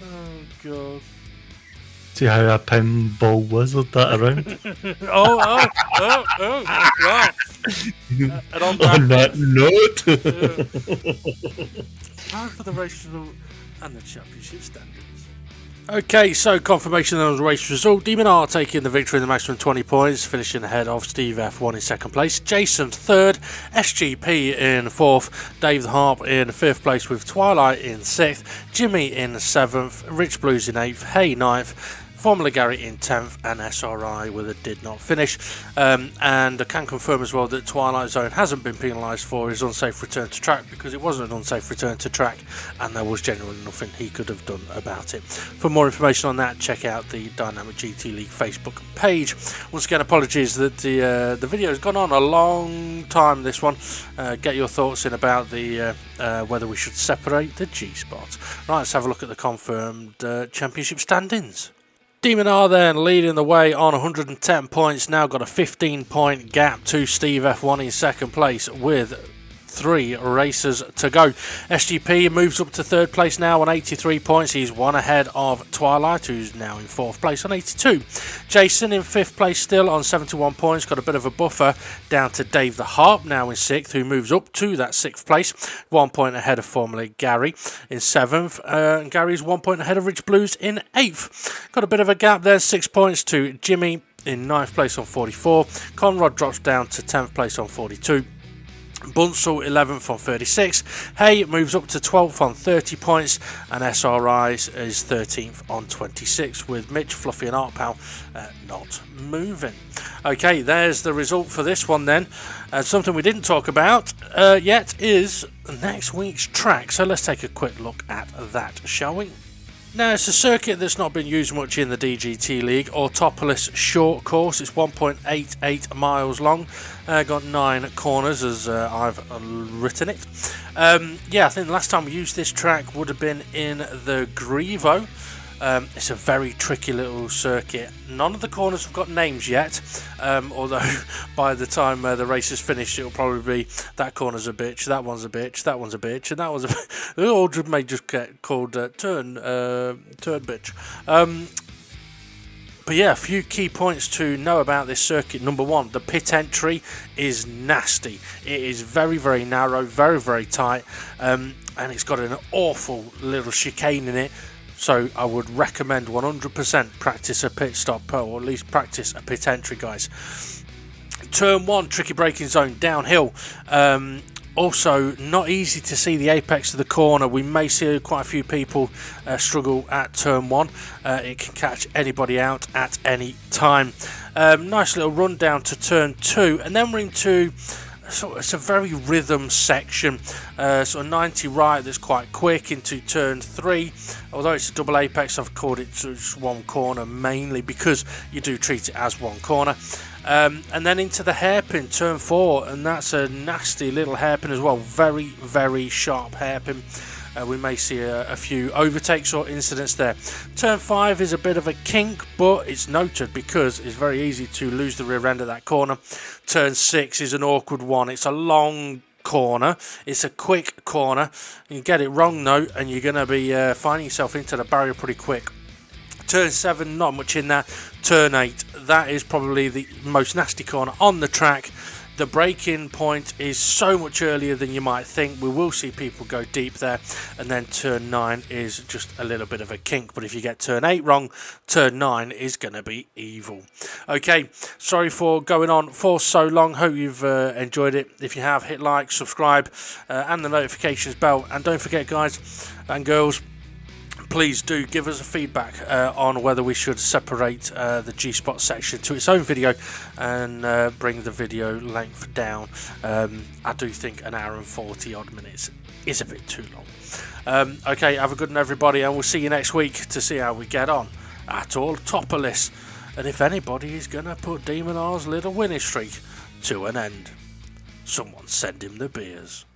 Oh, God. See how a pinball wizard that around? Right. And on that note. Time for the race result and the championship standings. Okay, so confirmation of the race result. Demon R taking the victory in the maximum 20 points, finishing ahead of Steve F1 in second place, Jason third, SGP in fourth, Dave the Harp in fifth place with Twilight in sixth, Jimmy in seventh, Rich Blues in eighth, Hay ninth, Formula Gary in 10th, and SRI with a did not finish. And I can confirm as well that Twilight Zone hasn't been penalised for his unsafe return to track, because it wasn't an unsafe return to track and there was genuinely nothing he could have done about it. For more information on that, check out the Dynamic GT League Facebook page. Once again, apologies that the video has gone on a long time, this one. Get your thoughts in about the whether we should separate the G-spots. Right, let's have a look at the confirmed championship standings. Demon R then leading the way on 110 points, now got a 15 point gap to Steve F1 in second place with 3 races to go. SGP moves up to 3rd place now on 83 points. He's 1 ahead of Twilight, who's now in 4th place on 82. Jason in 5th place still on 71 points. Got a bit of a buffer down to Dave the Harp now in 6th, who moves up to that 6th place. 1 point ahead of formerly Gary in 7th. And Gary's 1 point ahead of Rich Blues in 8th. Got a bit of a gap there, 6 points to Jimmy in 9th place on 44. Conrad drops down to 10th place on 42. Bunsel 11th on 36. Hay moves up to 12th on 30 points, and SRI is 13th on 26, with Mitch, Fluffy and Art Pal not moving. Okay, there's the result for this one then. Something we didn't talk about yet is next week's track, so let's take a quick look at that, shall we? Now, it's a circuit that's not been used much in the DGT League. Autopolis short course. It's 1.88 miles long. Got 9 corners, as I've written it. Yeah, I think the last time we used this track would have been in the Grievo. It's a very tricky little circuit. None of the corners have got names yet, although by the time the race is finished, it'll probably be that corner's a bitch, that one's a bitch, that one's a bitch, and that one's a bitch. They all may just get called turn bitch. But yeah, a few key points to know about this circuit. Number 1, the pit entry is nasty. It is very, very narrow, very, very tight, and it's got an awful little chicane in it. So I would recommend 100% practice a pit stop, or at least practice a pit entry, guys. Turn 1, tricky braking zone, downhill. Also, not easy to see the apex of the corner. We may see quite a few people struggle at turn 1. It can catch anybody out at any time. Nice little run down to turn 2, and then we're into... So it's a very rhythm section, sort of 90 right, that's quite quick into turn 3. Although it's a double apex, I've called it just one corner mainly because you do treat it as one corner. And then into the hairpin, turn 4, and that's a nasty little hairpin as well. Very, very sharp hairpin. We may see a few overtakes or incidents there. Turn 5 is a bit of a kink, but it's noted because it's very easy to lose the rear end of that corner. Turn 6 is an awkward one. It's a long corner. It's a quick corner. You get it wrong though, and you're going to be finding yourself into the barrier pretty quick. Turn 7, not much in there. Turn 8, that is probably the most nasty corner on the track. The break-in point is so much earlier than you might think. We will see people go deep there. And then turn 9 is just a little bit of a kink. But if you get turn 8 wrong, turn 9 is going to be evil. Okay, sorry for going on for so long. Hope you've enjoyed it. If you have, hit like, subscribe, and the notifications bell. And don't forget, guys and girls, please do give us a feedback on whether we should separate the G-Spot section to its own video and bring the video length down. I do think an hour and 40 odd minutes is a bit too long. Okay, have a good one everybody, and we'll see you next week to see how we get on at Autopolis, and if anybody is going to put Demon R's little winning streak to an end. Someone send him the beers.